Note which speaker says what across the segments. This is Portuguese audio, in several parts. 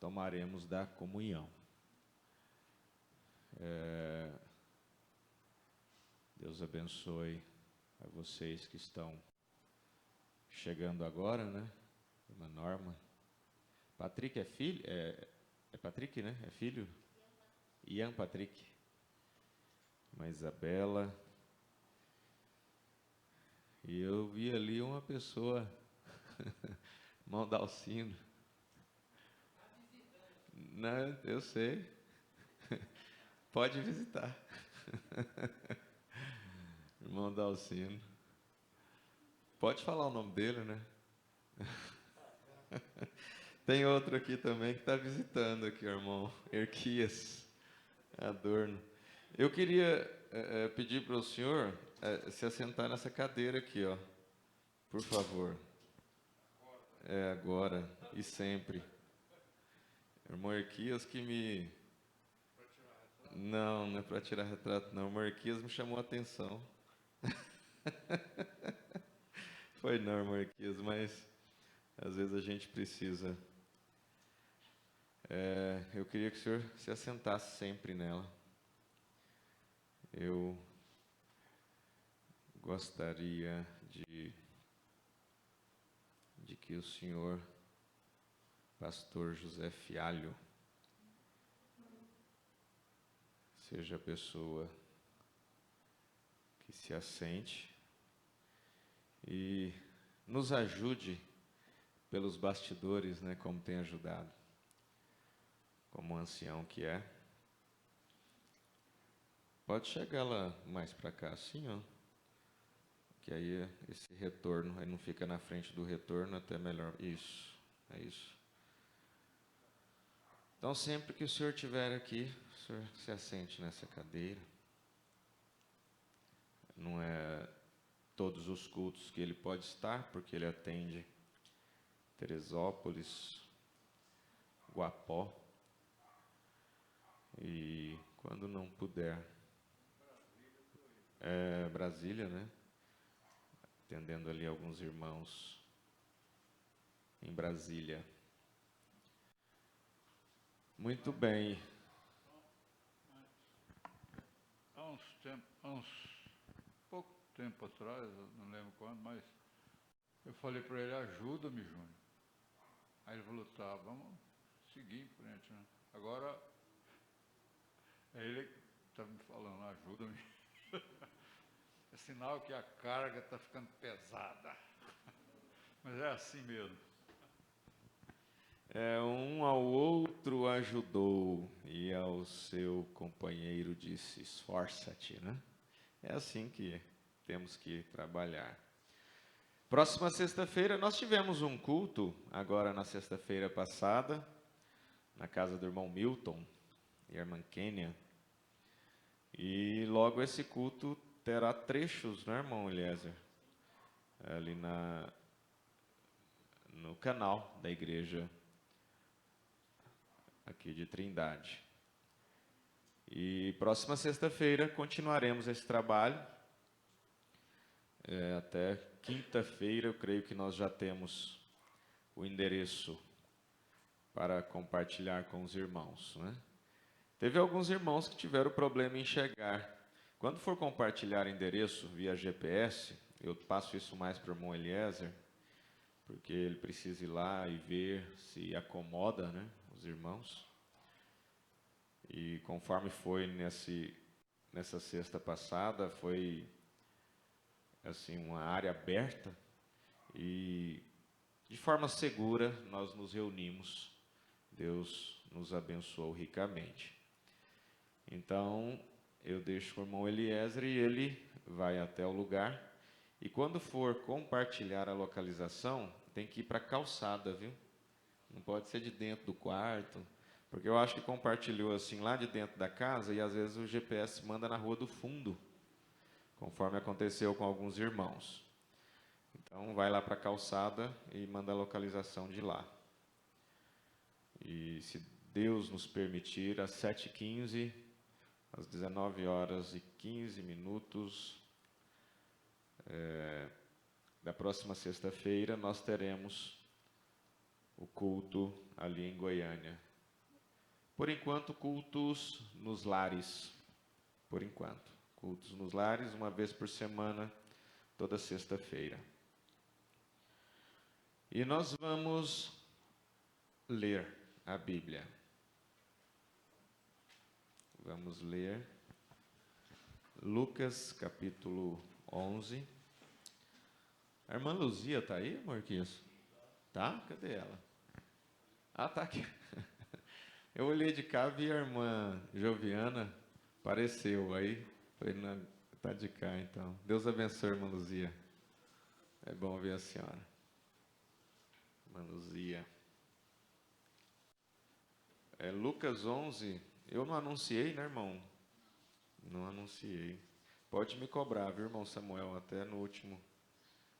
Speaker 1: tomaremos da comunhão. Deus abençoe a vocês que estão chegando agora, né? Irmã Norma. Patrick é filho? É Patrick, né? É filho? Ian Patrick. Irmã Isabela. E eu vi ali uma pessoa, irmão Dalcino. Não, eu sei. Pode visitar. Irmão Dalcino. Pode falar o nome dele, né? Tem outro aqui também que está visitando aqui, irmão Erquias Adorno. Eu queria pedir para o senhor se assentar nessa cadeira aqui, ó, por favor. Agora e sempre. Irmão Erquias que me... Não é para tirar retrato, não. Irmão Erquias me chamou a atenção. Foi não, irmão Erquias, mas às vezes a gente precisa. Eu queria que o senhor se assentasse sempre nela. Eu gostaria de que o senhor, pastor José Fialho, seja a pessoa que se assente e nos ajude pelos bastidores, né, como tem ajudado, como ancião que é. Pode chegar lá mais para cá, assim, ó, que aí esse retorno, aí não fica na frente do retorno, até melhor. Isso, é isso. Então, sempre que o senhor estiver aqui, o senhor se assente nessa cadeira. Não é todos os cultos que ele pode estar, porque ele atende Teresópolis, Guapó, e quando não puder, Brasília, né? Atendendo ali alguns irmãos em Brasília. Muito bem.
Speaker 2: Há uns pouco tempo atrás, não lembro quando, mas eu falei para ele, ajuda-me, Júnior. Aí ele falou, tá, vamos seguir em frente, né? Agora, ele está me falando, ajuda-me. É sinal que a carga está ficando pesada. Mas é assim mesmo.
Speaker 1: Um ao outro ajudou, e ao seu companheiro disse, esforça-te, né? É assim que temos que trabalhar. Próxima sexta-feira, nós tivemos um culto, agora na sexta-feira passada, na casa do irmão Milton e a irmã Kênia. E logo esse culto terá trechos, né, irmão Eliezer? Ali no canal da igreja aqui de Trindade. E próxima sexta-feira continuaremos esse trabalho. Até quinta-feira, eu creio que nós já temos o endereço para compartilhar com os irmãos, né? Teve alguns irmãos que tiveram problema em chegar. Quando for compartilhar endereço via GPS, eu passo isso mais para o irmão Eliezer, porque ele precisa ir lá e ver se acomoda, né, os irmãos. E conforme foi nessa sexta passada, foi assim uma área aberta e de forma segura nós nos reunimos. Deus nos abençoou ricamente. Então, eu deixo o irmão Eliezer e ele vai até o lugar. E quando for compartilhar a localização, tem que ir para a calçada, viu? Não pode ser de dentro do quarto, porque eu acho que compartilhou assim lá de dentro da casa e às vezes o GPS manda na rua do fundo, conforme aconteceu com alguns irmãos. Então, vai lá para a calçada e manda a localização de lá. E se Deus nos permitir, às 7h15, às 19h15, da próxima sexta-feira, nós teremos o culto ali em Goiânia, Por enquanto, cultos nos lares. Por enquanto, cultos nos lares, uma vez por semana, toda sexta-feira. E nós vamos ler a Bíblia. Vamos ler Lucas, capítulo 11. A irmã Luzia está aí, Marquinhos? Tá? Cadê ela? Ah, tá aqui. Eu olhei de cá, vi a irmã Joviana, apareceu aí. Falei, não, tá de cá então. Deus abençoe, irmã Luzia. É bom ver a senhora. Irmã Luzia. Lucas 11, eu não anunciei, né, irmão? Não anunciei. Pode me cobrar, viu, irmão Samuel, até no último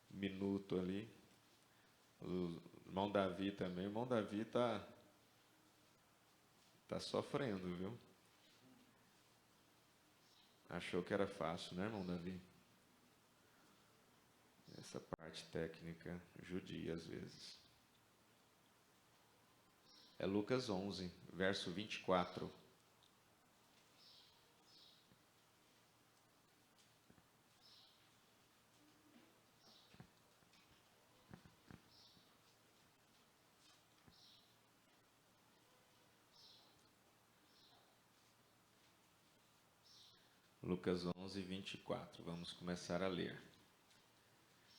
Speaker 1: minuto ali. O irmão Davi também. O irmão Davi tá sofrendo, viu? Achou que era fácil, né, irmão Davi? Essa parte técnica judia às vezes. É Lucas 11, verso 24. Lucas 11, 24. Vamos começar a ler.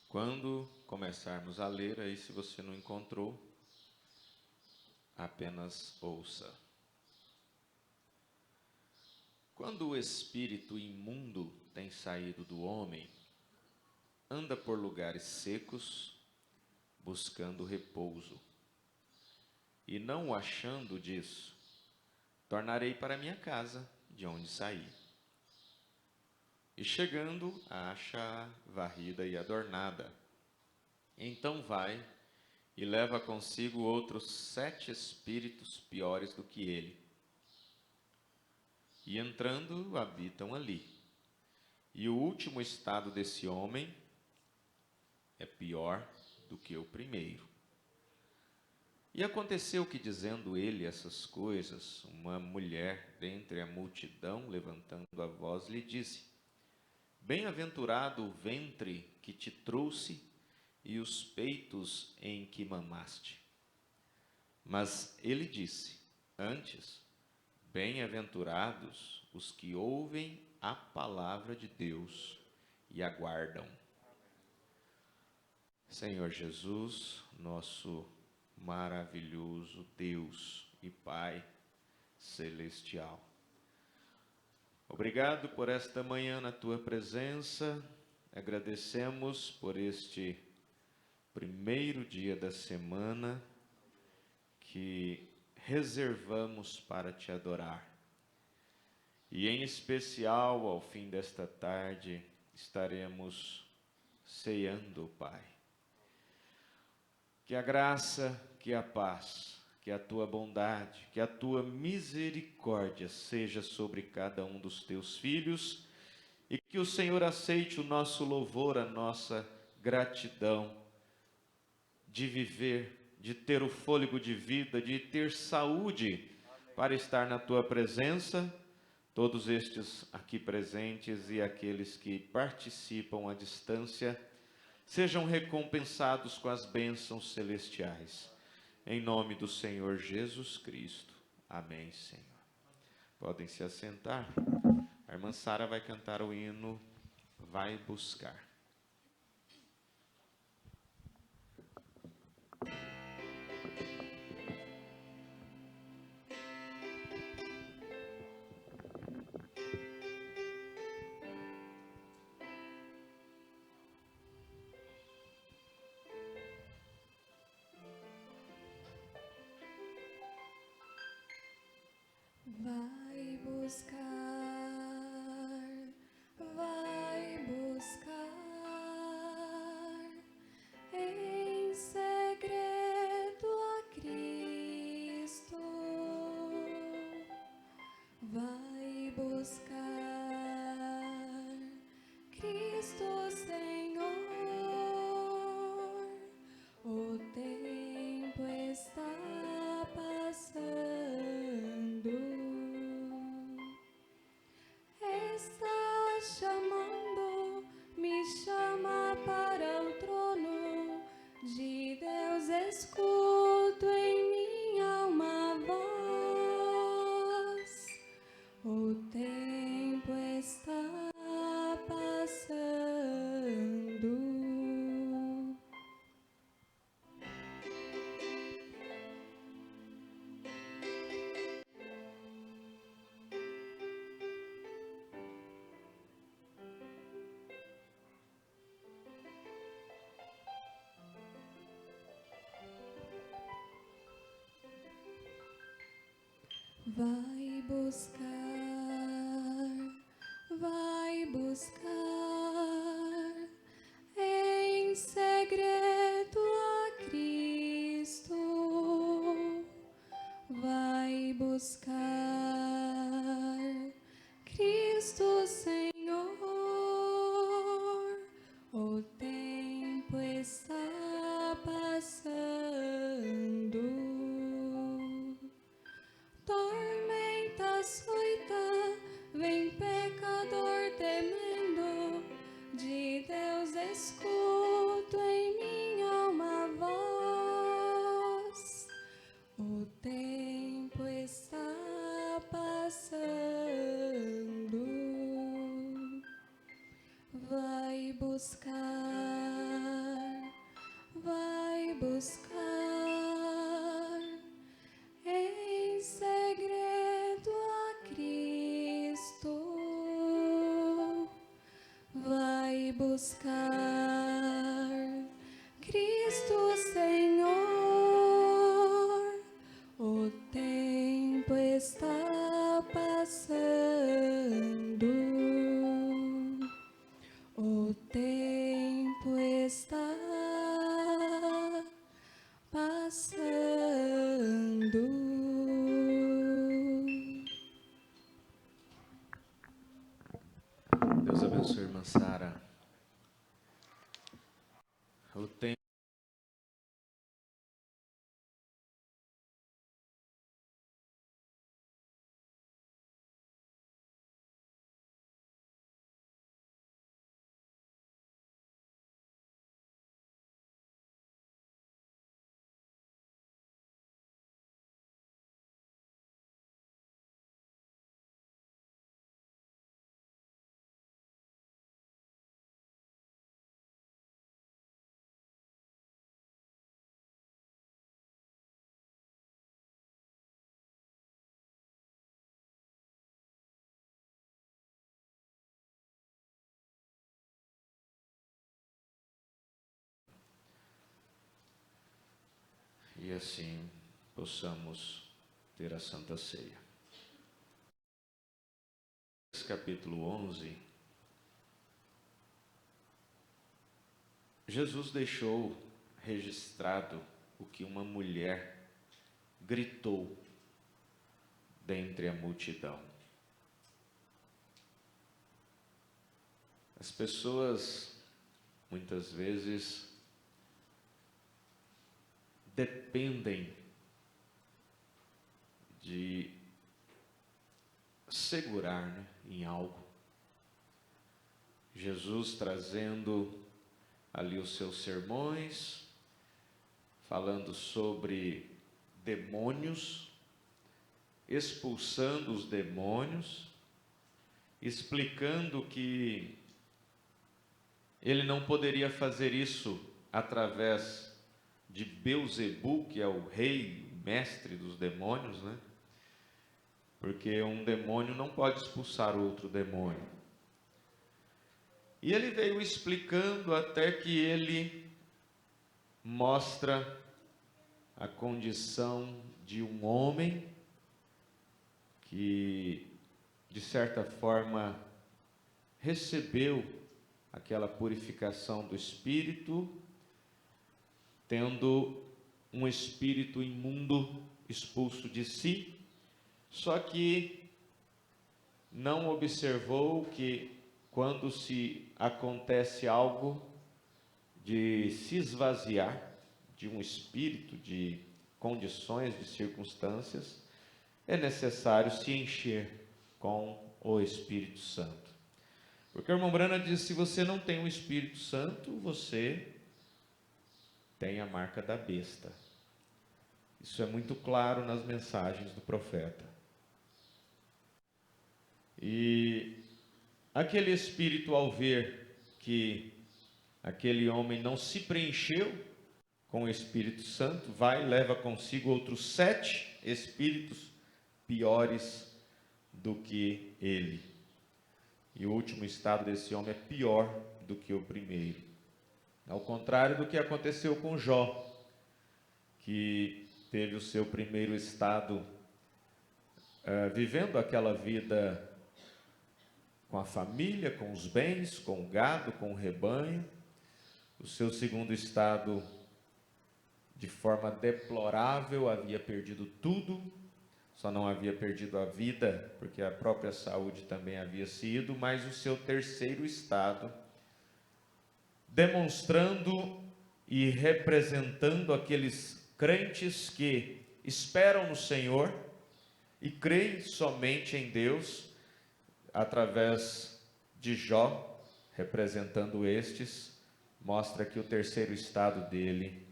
Speaker 1: Quando começarmos a ler, aí se você não encontrou, apenas ouça. Quando o espírito imundo tem saído do homem, anda por lugares secos, buscando repouso. E não o achando disso, tornarei para minha casa, de onde saí. E chegando, acha varrida e adornada. Então vai e leva consigo outros 7 espíritos piores do que ele. E entrando, habitam ali. E o último estado desse homem é pior do que o primeiro. E aconteceu que, dizendo ele essas coisas, uma mulher dentre a multidão, levantando a voz, lhe disse: Bem-aventurado o ventre que te trouxe e os peitos em que mamaste. Mas ele disse: Antes, bem-aventurados os que ouvem a palavra de Deus e aguardam. Senhor Jesus, nosso maravilhoso Deus e Pai celestial, obrigado por esta manhã na tua presença. Agradecemos por este primeiro dia da semana que reservamos para te adorar. E em especial, ao fim desta tarde, estaremos ceando, Pai. Que a graça, que a paz, que a tua bondade, que a tua misericórdia seja sobre cada um dos teus filhos e que o Senhor aceite o nosso louvor, a nossa gratidão de viver, de ter o fôlego de vida, de ter saúde para estar na tua presença. Todos estes aqui presentes e aqueles que participam à distância sejam recompensados com as bênçãos celestiais. Em nome do Senhor Jesus Cristo. Amém, Senhor. Podem se assentar. A irmã Sara vai cantar o hino Vai Buscar.
Speaker 3: Vai buscar, vai buscar. está chamando, me chama para o trono de Deus. Escuto em minha alma voz. O tempo está passando. Vai buscar em segredo a Cristo. Vai buscar Cristo Senhor. O tempo está passando. Tormenta açoita, vem pecador temendo, de Deus escuto em minha alma voz. O tempo está passando. Vai buscar em segredo a Cristo. Vai buscar Cristo Senhor. O tempo está passando. O tempo está passando.
Speaker 1: Deus abençoe, irmã Sara. O tempo e assim possamos ter a Santa Ceia. Capítulo 11, Jesus deixou registrado o que uma mulher gritou dentre a multidão. As pessoas, muitas vezes, dependem de segurar, né, em algo. Jesus trazendo ali os seus sermões, falando sobre demônios, expulsando os demônios, explicando que ele não poderia fazer isso através de Belzebu, que é o rei, o mestre dos demônios, né? Porque um demônio não pode expulsar outro demônio. E ele veio explicando até que ele mostra a condição de um homem que, de certa forma, recebeu aquela purificação do espírito, tendo um espírito imundo expulso de si, só que não observou que quando se acontece algo de se esvaziar de um espírito, de condições, de circunstâncias, é necessário se encher com o Espírito Santo. Porque o irmão Brana diz, se você não tem o Espírito Santo, você tem a marca da besta. Isso é muito claro nas mensagens do profeta. E aquele espírito, ao ver que aquele homem não se preencheu com o Espírito Santo, vai e leva consigo outros 7 espíritos piores do que ele. E o último estado desse homem é pior do que o primeiro. Ao contrário do que aconteceu com Jó, que teve o seu primeiro estado vivendo aquela vida com a família, com os bens, com o gado, com o rebanho. O seu segundo estado, de forma deplorável, havia perdido tudo, só não havia perdido a vida, porque a própria saúde também havia sido, mas o seu terceiro estado, demonstrando e representando aqueles crentes que esperam no Senhor e creem somente em Deus, através de Jó, representando estes, mostra que o terceiro estado dele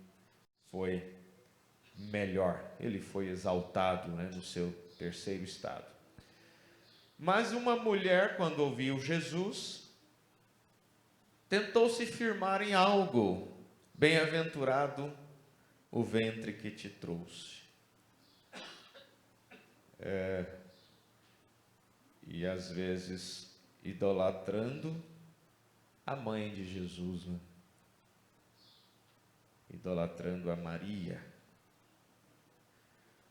Speaker 1: foi melhor, ele foi exaltado, no seu terceiro estado. Mas uma mulher, quando ouviu Jesus, tentou se firmar em algo. Bem-aventurado o ventre que te trouxe. E às vezes idolatrando a mãe de Jesus, idolatrando a Maria.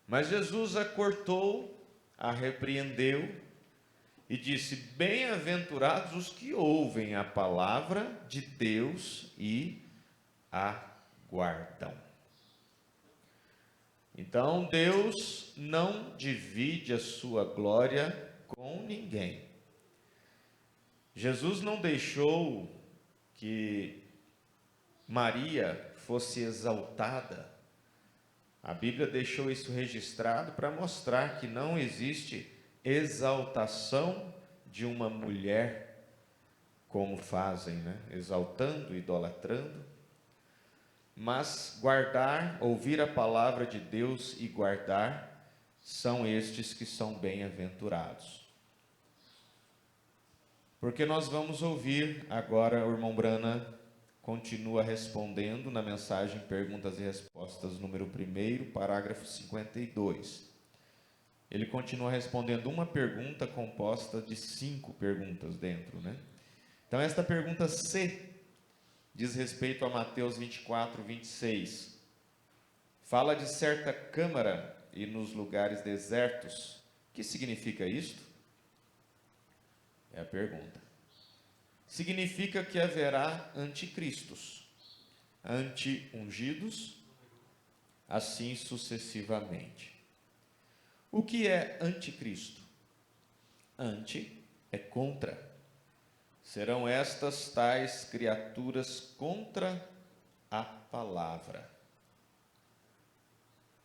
Speaker 1: Mas Jesus a cortou, a repreendeu e disse: bem-aventurados os que ouvem a palavra de Deus e a guardam. Então Deus não divide a sua glória com ninguém. Jesus não deixou que Maria fosse exaltada. A Bíblia deixou isso registrado para mostrar que não existe exaltação de uma mulher como fazem, exaltando, idolatrando. Mas guardar, ouvir a palavra de Deus e guardar, são estes que são bem-aventurados. Porque nós vamos ouvir agora o irmão Brana continua respondendo na mensagem Perguntas e Respostas número 1, parágrafo 52. Ele continua respondendo uma pergunta composta de 5 perguntas dentro, Então esta pergunta C diz respeito a Mateus 24, 26. Fala de certa câmara e nos lugares desertos. O que significa isto? É a pergunta. Significa que haverá anticristos, anti-ungidos, assim sucessivamente. O que é anticristo? Anti é contra. Serão estas tais criaturas contra a palavra.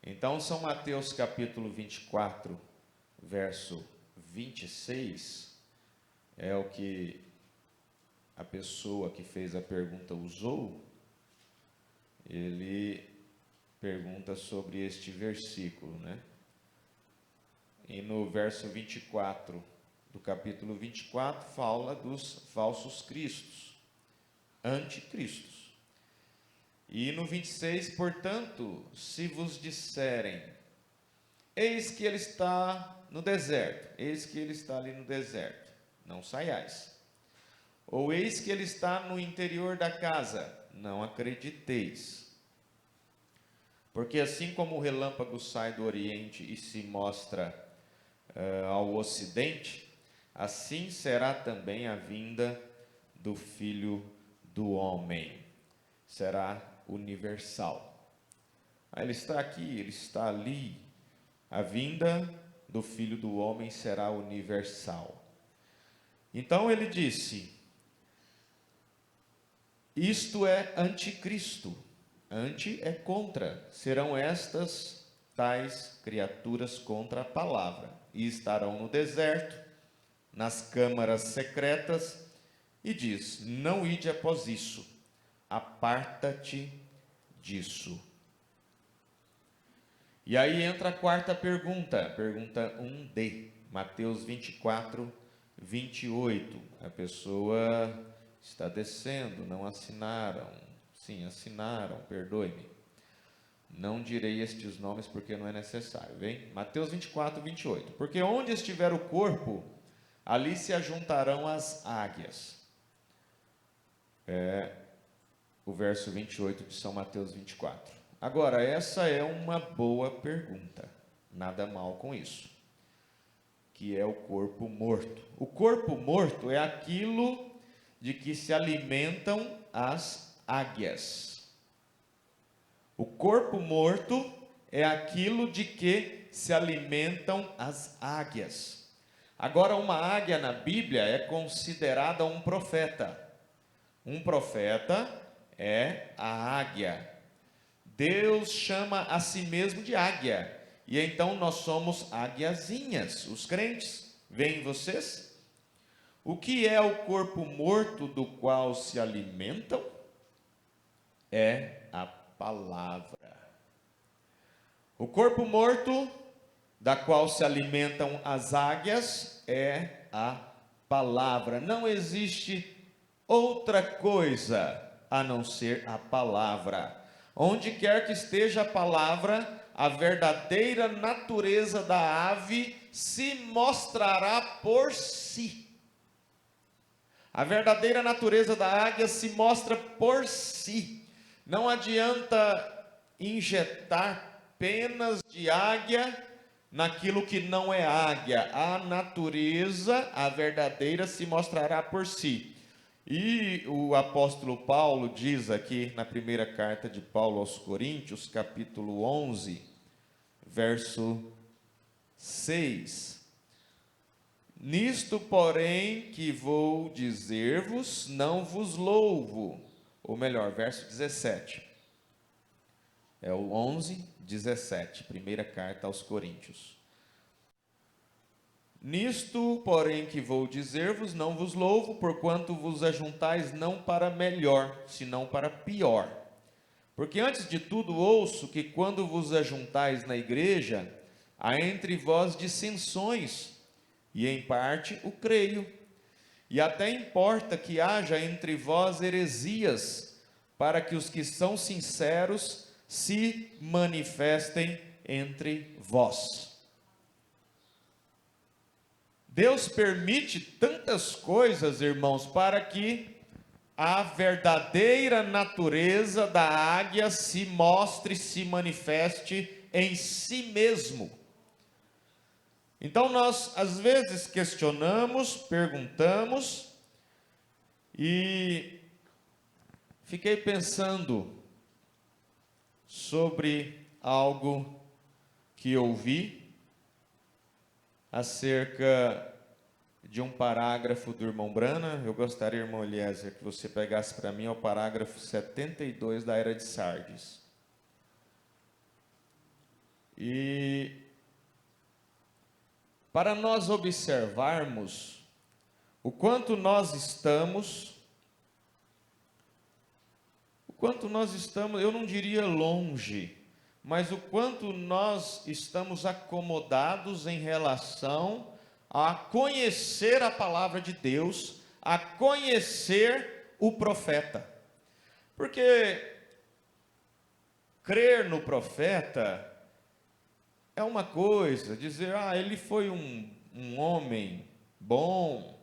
Speaker 1: Então, São Mateus capítulo 24, verso 26, é o que a pessoa que fez a pergunta usou. Ele pergunta sobre este versículo, E no verso 24 do capítulo 24 fala dos falsos cristos, anticristos. E no 26, portanto, se vos disserem, eis que ele está no deserto, eis que ele está ali no deserto, não saiais. Ou eis que ele está no interior da casa, não acrediteis. Porque assim como o relâmpago sai do oriente e se mostra ao ocidente, assim será também a vinda do Filho do Homem. Será universal. Ele está aqui, ele está ali. A vinda do Filho do Homem será universal. Então ele disse, isto é anticristo. Anti é contra. Serão estas tais criaturas contra a palavra. E estarão no deserto, nas câmaras secretas, e diz: não ide após isso, aparta-te disso. E aí entra a quarta pergunta, pergunta 1D, Mateus 24, 28. A pessoa está descendo, não assinaram. Sim, assinaram, perdoe-me. Não direi estes nomes porque não é necessário, vem? Mateus 24, 28. Porque onde estiver o corpo, ali se ajuntarão as águias. É o verso 28 de São Mateus 24. Agora, essa é uma boa pergunta. Nada mal com isso. Que é o corpo morto. O corpo morto é aquilo de que se alimentam as águias. O corpo morto é aquilo de que se alimentam as águias. Agora, uma águia na Bíblia é considerada um profeta. Um profeta é a águia. Deus chama a si mesmo de águia. E então nós somos águiazinhas, os crentes. Veem vocês? O que é o corpo morto do qual se alimentam? É a palavra. O corpo morto da qual se alimentam as águias é a palavra. Não existe outra coisa a não ser a palavra. Onde quer que esteja a palavra, a verdadeira natureza da ave se mostrará por si. A verdadeira natureza da águia se mostra por si. Não adianta injetar penas de águia naquilo que não é águia. A natureza, a verdadeira, se mostrará por si. E o apóstolo Paulo diz aqui na primeira carta de Paulo aos Coríntios, capítulo 11, verso 6. Nisto, porém, que vou dizer-vos, não vos louvo. Ou melhor, verso 17. É o 11, 17, primeira carta aos Coríntios. Nisto, porém, que vou dizer-vos, não vos louvo, porquanto vos ajuntais não para melhor, senão para pior. Porque antes de tudo ouço que quando vos ajuntais na igreja, há entre vós dissensões, e em parte o creio. E até importa que haja entre vós heresias, para que os que são sinceros se manifestem entre vós. Deus permite tantas coisas, irmãos, para que a verdadeira natureza da águia se mostre, se manifeste em si mesmo. Então nós às vezes questionamos, perguntamos, e fiquei pensando sobre algo que ouvi acerca de um parágrafo do irmão Brana. Eu gostaria, irmão Eliezer, que você pegasse para mim o parágrafo 72 da Era de Sardes. E para nós observarmos o quanto nós estamos, eu não diria longe, mas o quanto nós estamos acomodados em relação a conhecer a palavra de Deus, a conhecer o profeta. Porque crer no profeta é uma coisa, dizer, ele foi um homem bom,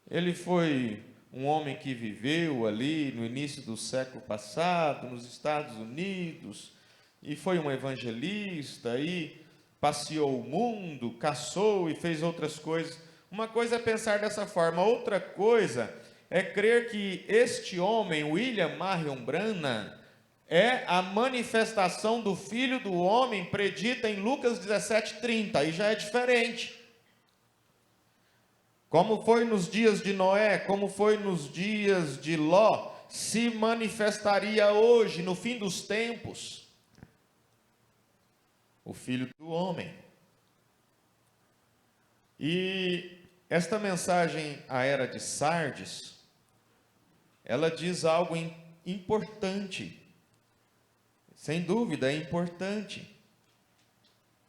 Speaker 1: ele foi um homem que viveu ali no início do século passado, nos Estados Unidos, e foi um evangelista, e passeou o mundo, caçou e fez outras coisas. Uma coisa é pensar dessa forma, outra coisa é crer que este homem, William Marion Branham, é a manifestação do Filho do Homem predita em Lucas 17:30, aí já é diferente. Como foi nos dias de Noé, como foi nos dias de Ló, se manifestaria hoje, no fim dos tempos, o Filho do Homem. E esta mensagem à Era de Sardes ela diz algo importante. Sem dúvida, é importante.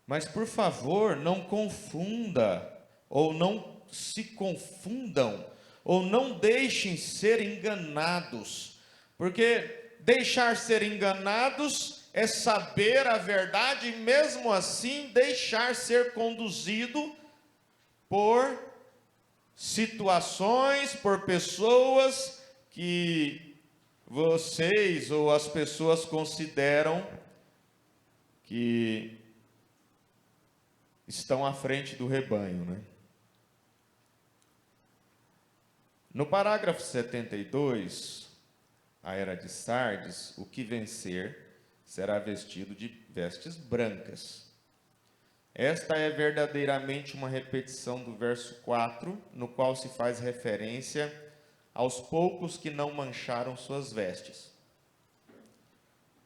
Speaker 1: Mas, por favor, não confunda, ou não se confundam, ou não deixem ser enganados. Porque deixar ser enganados é saber a verdade e, mesmo assim, deixar ser conduzido por situações, por pessoas que vocês ou as pessoas consideram que estão à frente do rebanho, né? No parágrafo 72, a era de Sardes, o que vencer será vestido de vestes brancas. Esta é verdadeiramente uma repetição do verso 4, no qual se faz referência aos poucos que não mancharam suas vestes.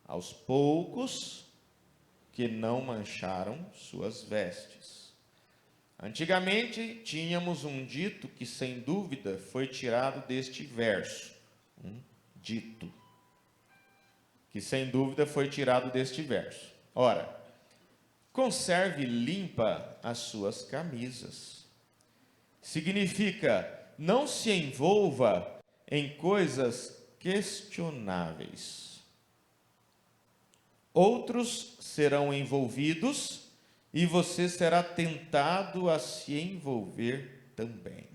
Speaker 1: Aos poucos que não mancharam suas vestes. Antigamente, tínhamos um dito que, sem dúvida, foi tirado deste verso. Um dito que, sem dúvida, foi tirado deste verso. Ora, conserve limpa as suas camisas. Significa, não se envolva em coisas questionáveis. Outros serão envolvidos e você será tentado a se envolver também.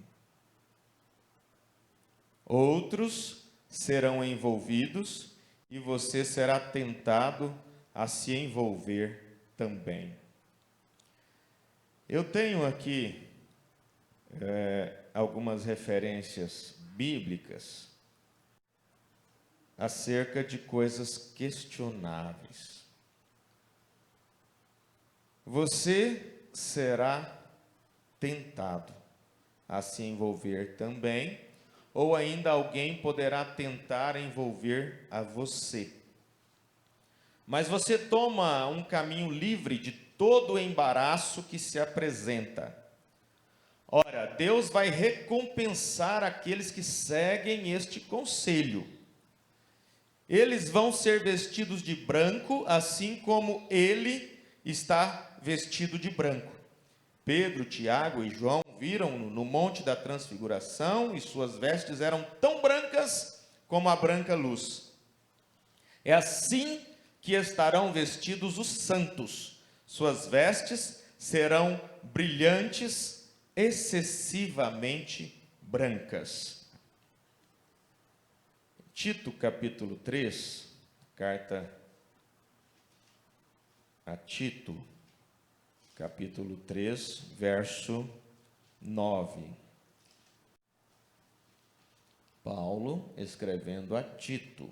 Speaker 1: Outros serão envolvidos e você será tentado a se envolver também. Eu tenho aqui algumas referências bíblicas acerca de coisas questionáveis. Você será tentado a se envolver também, ou ainda alguém poderá tentar envolver a você. Mas você toma um caminho livre de todo o embaraço que se apresenta. Ora, Deus vai recompensar aqueles que seguem este conselho. Eles vão ser vestidos de branco, assim como ele está vestido de branco. Pedro, Tiago e João viram-no no Monte da Transfiguração e suas vestes eram tão brancas como a branca luz. É assim que estarão vestidos os santos. Suas vestes serão brilhantes, excessivamente brancas. Tito, capítulo 3, carta a Tito, capítulo 3, verso 9. Paulo escrevendo a Tito,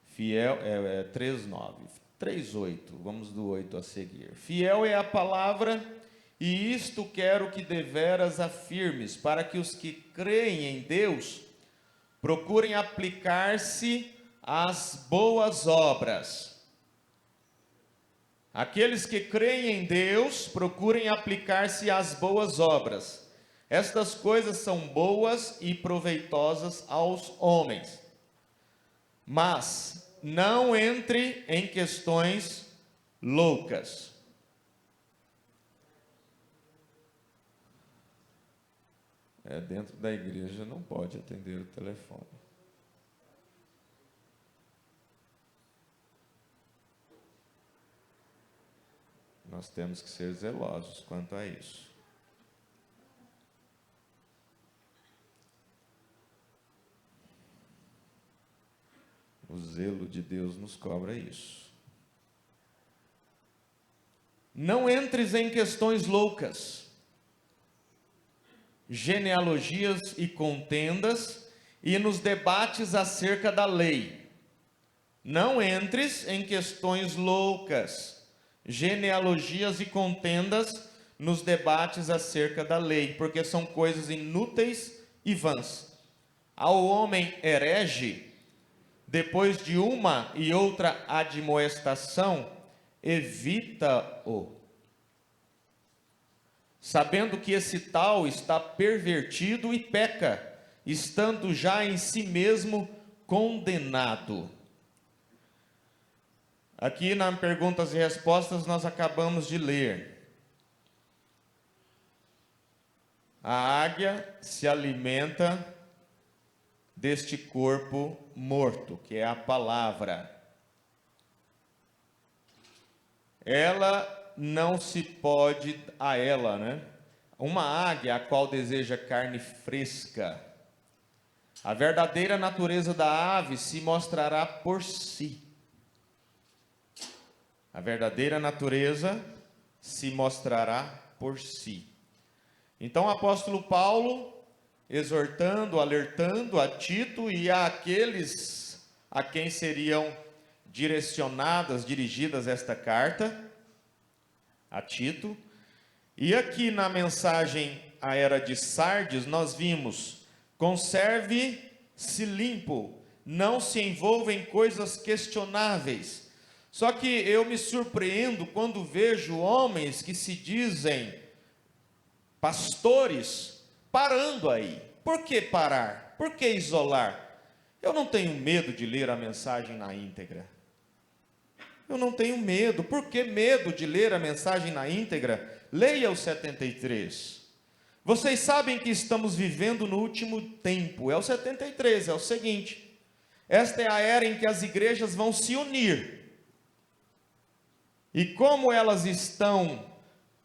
Speaker 1: fiel, 3:9, 3:8, vamos do 8 a seguir. Fiel é a palavra, e isto quero que deveras afirmes, para que os que creem em Deus procurem aplicar-se às boas obras. Aqueles que creem em Deus procurem aplicar-se às boas obras. Estas coisas são boas e proveitosas aos homens. Mas não entre em questões loucas. Dentro da igreja não pode atender o telefone. Nós temos que ser zelosos quanto a isso. O zelo de Deus nos cobra isso. Não entres em questões loucas, genealogias e contendas, e nos debates acerca da lei. Não entres em questões loucas, genealogias e contendas, nos debates acerca da lei, porque são coisas inúteis e vãs. Ao homem herege, depois de uma e outra admoestação, evita-o, sabendo que esse tal está pervertido e peca, estando já em si mesmo condenado. Aqui na perguntas e respostas nós acabamos de ler. A águia se alimenta deste corpo morto, que é a palavra. Ela não se pode, uma águia a qual deseja carne fresca. A verdadeira natureza da ave se mostrará por si. A verdadeira natureza se mostrará por si. Então o apóstolo Paulo, exortando, alertando a Tito e àqueles a quem seriam dirigidas esta carta, a Tito. E aqui na mensagem à era de Sardes, nós vimos: conserve-se limpo, não se envolva em coisas questionáveis. Só que eu me surpreendo quando vejo homens que se dizem pastores parando aí. Por que parar? Por que isolar? Eu não tenho medo de ler a mensagem na íntegra. Eu não tenho medo. Por que medo de ler a mensagem na íntegra? Leia o 73. Vocês sabem que estamos vivendo no último tempo. É o 73, é o seguinte: esta é a era em que as igrejas vão se unir. E como elas estão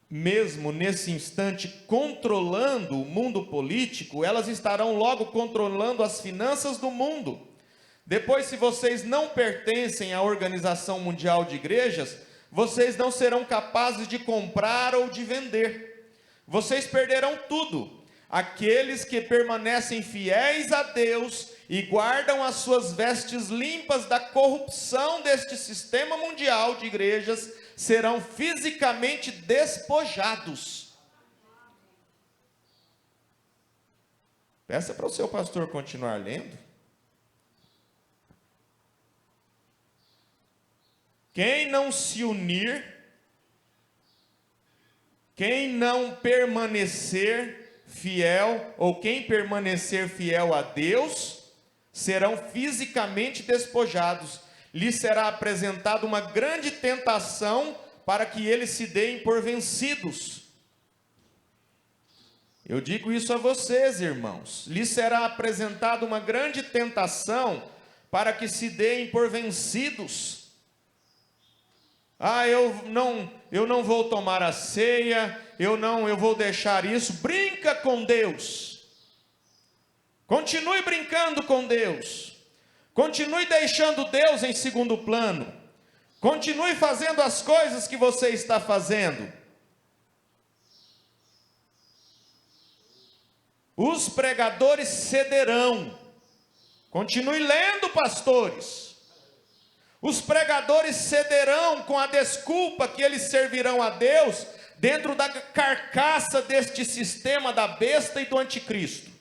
Speaker 1: mesmo nesse instante controlando o mundo político, elas estarão logo controlando as finanças do mundo. Depois, se vocês não pertencem à Organização Mundial de Igrejas, vocês não serão capazes de comprar ou de vender. Vocês perderão tudo. Aqueles que permanecem fiéis a Deus e guardam as suas vestes limpas da corrupção deste sistema mundial de igrejas serão fisicamente despojados. Peça para o seu pastor continuar lendo. Quem não se unir, quem não permanecer fiel, ou quem permanecer fiel a Deus, serão fisicamente despojados. Lhes será apresentada uma grande tentação para que eles se deem por vencidos. Eu digo isso a vocês, irmãos. Lhes será apresentada uma grande tentação para que se deem por vencidos. Eu não vou tomar a ceia, eu vou deixar isso. Brinca com Deus. Continue brincando com Deus. Continue deixando Deus em segundo plano. Continue fazendo as coisas que você está fazendo. Os pregadores cederão. Continue lendo, pastores. Os pregadores cederão com a desculpa que eles servirão a Deus dentro da carcaça deste sistema da besta e do anticristo.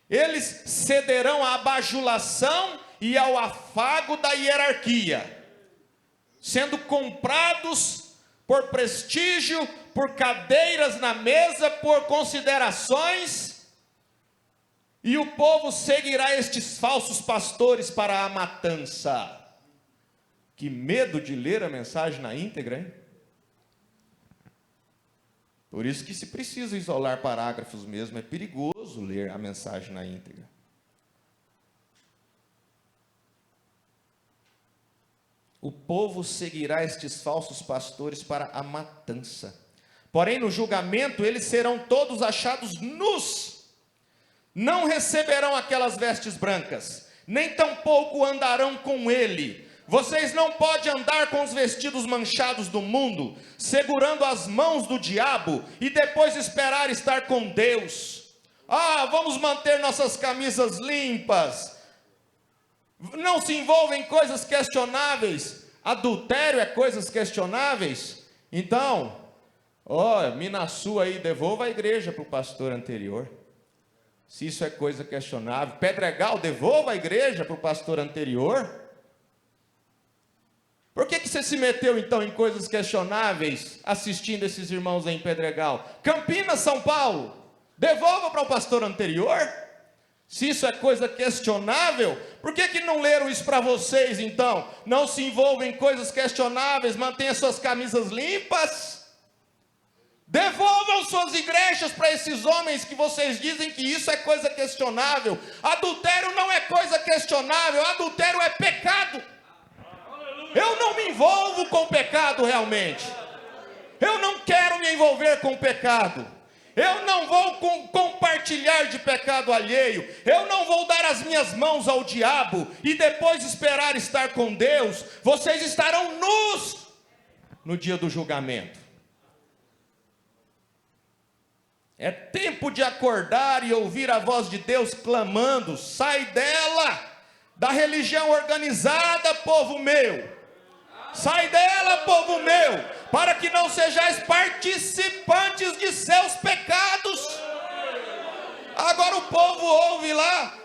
Speaker 1: Eles cederão à bajulação e ao afago da hierarquia, sendo comprados por prestígio, por cadeiras na mesa, por considerações, e o povo seguirá estes falsos pastores para a matança. Que medo de ler a mensagem na íntegra, hein? Por isso que se precisa isolar parágrafos mesmo, é perigoso ler a mensagem na íntegra. O povo seguirá estes falsos pastores para a matança. Porém, no julgamento, eles serão todos achados nus. Não receberão aquelas vestes brancas, nem tampouco andarão com ele. Vocês não podem andar com os vestidos manchados do mundo, segurando as mãos do diabo, e depois esperar estar com Deus. Vamos manter nossas camisas limpas. Não se envolvem em coisas questionáveis. Adultério é coisas questionáveis. Então, mina sua aí, devolva a igreja para o pastor anterior. Se isso é coisa questionável. Pedregal, devolva a igreja para o pastor anterior. Por que você se meteu então em coisas questionáveis assistindo esses irmãos aí em Pedregal? Campinas, São Paulo,
Speaker 4: Devolva para o pastor anterior. Se isso é coisa questionável, por que não leram isso para vocês então? Não se envolvam em coisas questionáveis, mantenha suas camisas limpas. Devolvam suas igrejas para esses homens que vocês dizem que isso é coisa questionável. Adultério não é coisa questionável, adultério é pecado. Eu não me envolvo com o pecado realmente. Eu não quero me envolver com o pecado. Eu não vou compartilhar de pecado alheio. Eu não vou dar as minhas mãos ao diabo e depois esperar estar com Deus. Vocês estarão nus no dia do julgamento. É tempo de acordar e ouvir a voz de Deus clamando: sai dela, da religião organizada, povo meu. Sai dela, povo meu, para que não sejais participantes de seus pecados. Agora o povo ouve lá,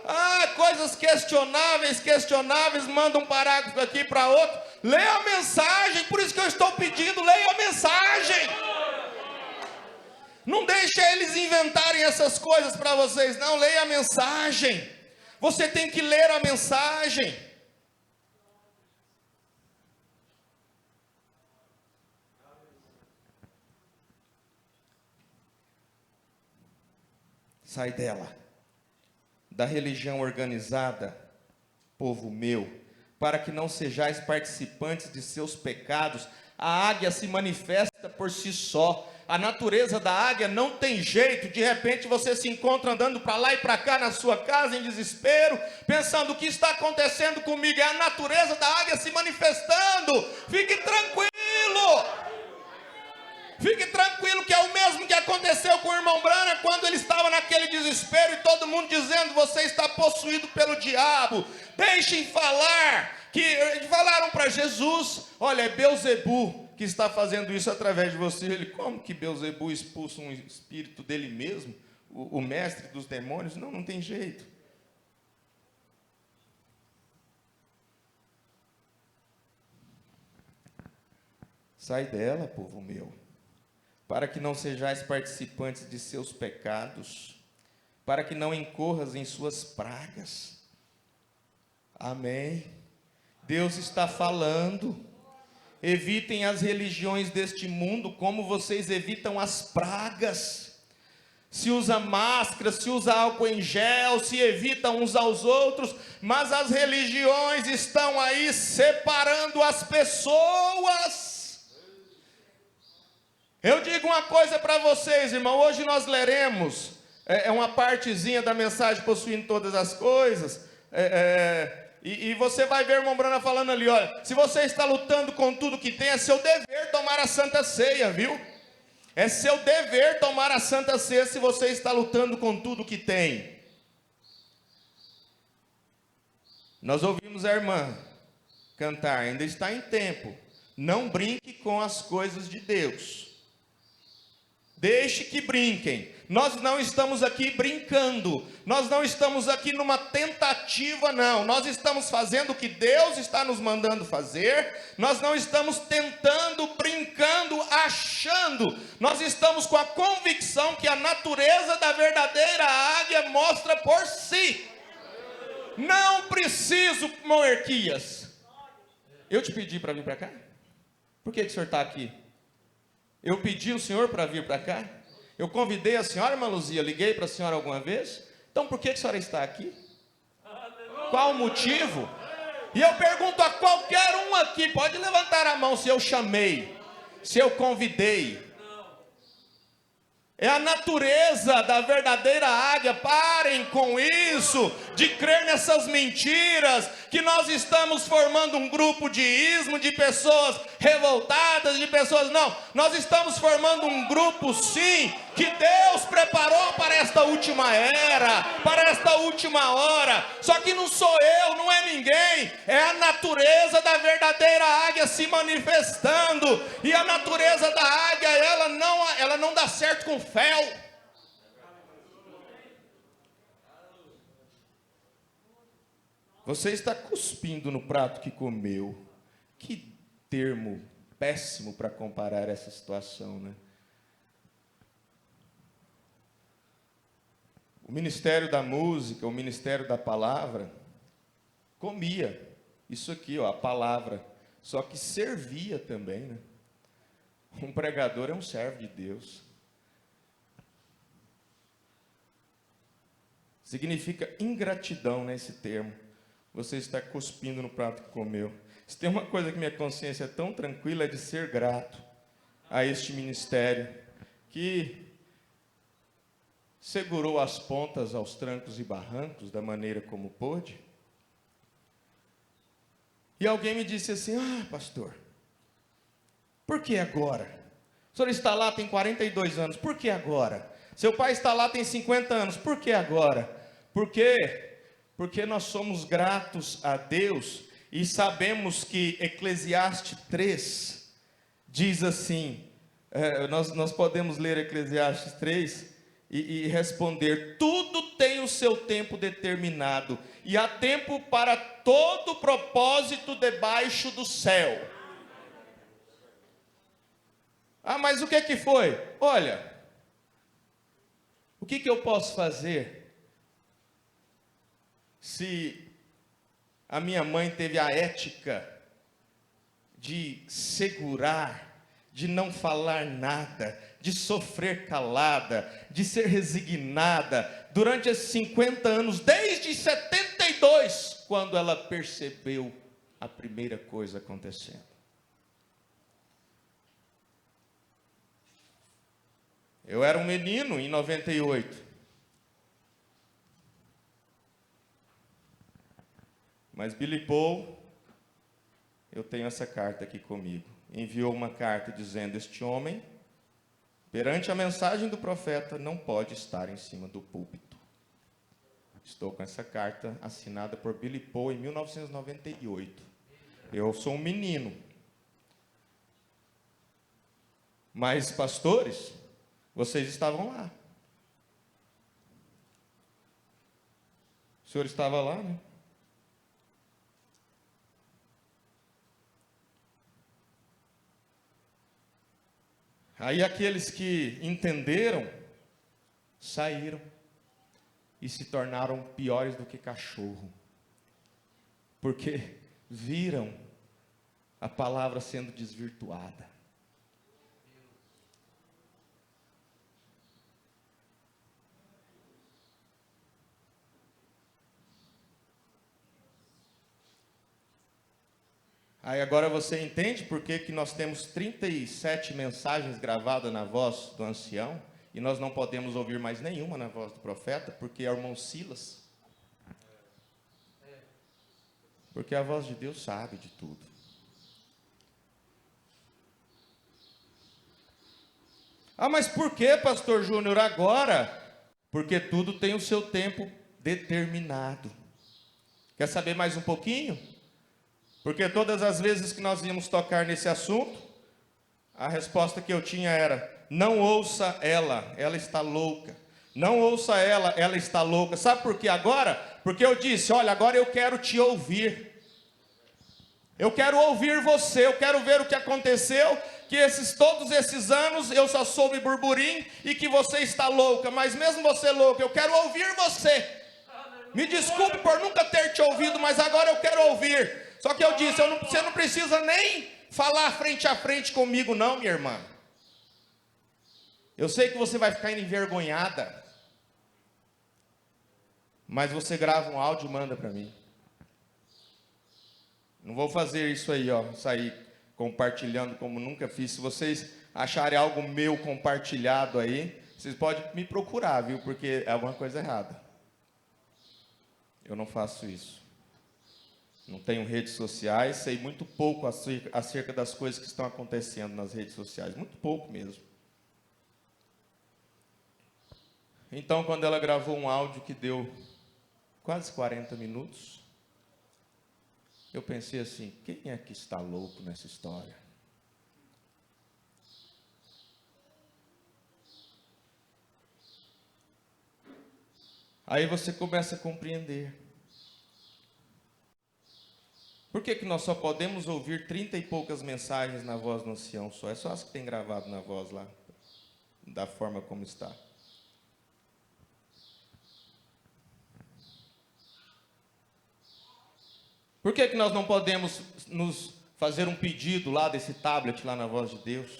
Speaker 4: coisas questionáveis, manda um parágrafo aqui para outro. Leia a mensagem, por isso que eu estou pedindo, leia a mensagem. Não deixe eles inventarem essas coisas para vocês, não, leia a mensagem. Você tem que ler a mensagem. Sai dela, da religião organizada, povo meu, para que não sejais participantes de seus pecados. A águia se manifesta por si só. A natureza da águia não tem jeito. De repente você se encontra andando para lá e para cá na sua casa em desespero, pensando: o que está acontecendo comigo? É a natureza da águia se manifestando. Fique tranquilo. Fique tranquilo que é o mesmo que aconteceu com o irmão Branham quando ele estava naquele desespero e todo mundo dizendo: você está possuído pelo diabo. Deixem falar, que falaram para Jesus: olha, é Belzebu que está fazendo isso através de você. Ele: como que Belzebu expulsa um espírito dele mesmo? O mestre dos demônios? Não tem jeito. Sai dela, povo meu, para que não sejais participantes de seus pecados, para que não incorras em suas pragas. Amém. Deus está falando. Evitem as religiões deste mundo como vocês evitam as pragas. Se usa máscara, se usa álcool em gel, se evita uns aos outros, mas as religiões estão aí separando as pessoas. Eu digo uma coisa para vocês, irmão. Hoje nós leremos uma partezinha da mensagem possuindo todas as coisas. E você vai ver o irmão Branham falando ali: olha, se você está lutando com tudo que tem, é seu dever tomar a Santa Ceia, viu? É seu dever tomar a Santa Ceia se você está lutando com tudo que tem. Nós ouvimos a irmã cantar: ainda está em tempo, não brinque com as coisas de Deus. Deixe que brinquem. Nós não estamos aqui brincando. Nós não estamos aqui numa tentativa, não. Nós estamos fazendo o que Deus está nos mandando fazer. Nós não estamos tentando, brincando, achando. Nós estamos com a convicção que a natureza da verdadeira águia mostra por si. Não preciso monarquias. Eu te pedi para vir para cá? Por que o senhor está aqui? Eu pedi o senhor para vir para cá? Eu convidei a senhora, irmã Luzia, liguei para a senhora alguma vez? Então por que a senhora está aqui? Qual o motivo? E eu pergunto a qualquer um aqui, pode levantar a mão se eu chamei, se eu convidei. É a natureza da verdadeira águia. Parem com isso, de crer nessas mentiras, que nós estamos formando um grupo de ismo, de pessoas revoltadas, de pessoas... Não, nós estamos formando um grupo, sim, que Deus preparou para esta última era, para esta última hora. Só que não sou eu, não é ninguém, é a natureza da verdadeira águia se manifestando. E a natureza da águia, ela não dá certo com fel. Você está cuspindo no prato que comeu. Que termo péssimo para comparar essa situação, né? ministério da música, o ministério da palavra, comia isso aqui, ó, a palavra, só que servia também, né? Um pregador é um servo de Deus. Significa ingratidão, né, esse termo. Você está cuspindo no prato que comeu. Se tem uma coisa que minha consciência é tão tranquila, é de ser grato a este ministério, que segurou as pontas aos trancos e barrancos da maneira como pôde. E alguém me disse assim: ah, pastor, por que agora? O senhor está lá tem 42 anos, por que agora? Seu pai está lá tem 50 anos, por que agora? Por quê? Porque nós somos gratos a Deus e sabemos que Eclesiastes 3 diz assim, nós podemos ler Eclesiastes 3 e responder: tudo tem o seu tempo determinado, e há tempo para todo propósito debaixo do céu. Ah, mas o que foi? Olha, o que eu posso fazer se a minha mãe teve a ética de segurar, de não falar nada, de sofrer calada, de ser resignada durante esses 50 anos, desde 72, quando ela percebeu a primeira coisa acontecendo? Eu era um menino em 98. Mas Billy Paul, eu tenho essa carta aqui comigo. Enviou uma carta dizendo: este homem, perante a mensagem do profeta, não pode estar em cima do púlpito. Estou com essa carta assinada por Billy Paul em 1998. Eu sou um menino. Mas, pastores, vocês estavam lá. O senhor estava lá, né? Aí aqueles que entenderam, saíram e se tornaram piores do que cachorro, porque viram a palavra sendo desvirtuada. Aí agora você entende por que nós temos 37 mensagens gravadas na voz do ancião, e nós não podemos ouvir mais nenhuma na voz do profeta, porque é o irmão Silas. Porque a voz de Deus sabe de tudo. Ah, mas por que, pastor Júnior, agora? Porque tudo tem o seu tempo determinado. Quer saber mais um pouquinho? Porque todas as vezes que nós íamos tocar nesse assunto, a resposta que eu tinha era: não ouça ela, ela está louca. Não ouça ela, ela está louca. Sabe por que agora? Porque eu disse: olha, agora eu quero te ouvir. Eu quero ouvir você, eu quero ver o que aconteceu, que todos esses anos eu só soube burburinho e que você está louca. Mas mesmo você louca, eu quero ouvir você. Me desculpe por nunca ter te ouvido, mas agora eu quero ouvir. Só que eu disse: você não precisa nem falar frente a frente comigo não, minha irmã. Eu sei que você vai ficar envergonhada, mas você grava um áudio e manda para mim. Não vou fazer isso aí, ó, sair compartilhando como nunca fiz. Se vocês acharem algo meu compartilhado aí, vocês podem me procurar, viu? Porque é alguma coisa errada. Eu não faço isso. Não tenho redes sociais, sei muito pouco acerca das coisas que estão acontecendo nas redes sociais, muito pouco mesmo. Então, quando ela gravou um áudio que deu quase 40 minutos, eu pensei assim: quem é que está louco nessa história? Aí você começa a compreender. Por que nós só podemos ouvir 30 e poucas mensagens na voz do ancião só? É só as que tem gravado na voz lá, da forma como está. Por que nós não podemos nos fazer um pedido lá desse tablet, lá na Voz de Deus?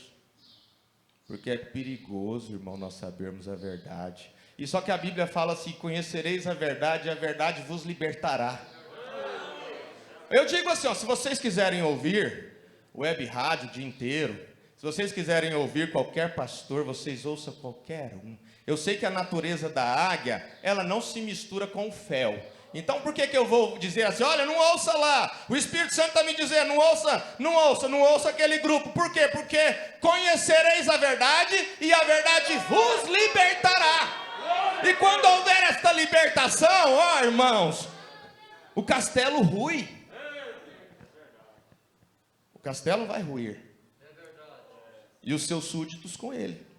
Speaker 4: Porque é perigoso, irmão, nós sabermos a verdade. E só que a Bíblia fala assim: conhecereis a verdade e a verdade vos libertará. Eu digo assim, ó, se vocês quiserem ouvir web rádio o dia inteiro, se vocês quiserem ouvir qualquer pastor, vocês ouçam qualquer um. Eu sei que a natureza da águia, ela não se mistura com o fel. Então por que eu vou dizer assim, olha, não ouça lá, o Espírito Santo está me dizendo, não ouça aquele grupo. Por quê? Porque conhecereis a verdade e a verdade vos libertará. E quando houver esta libertação, ó irmãos, o castelo rui. O castelo vai ruir. E os seus súditos com ele.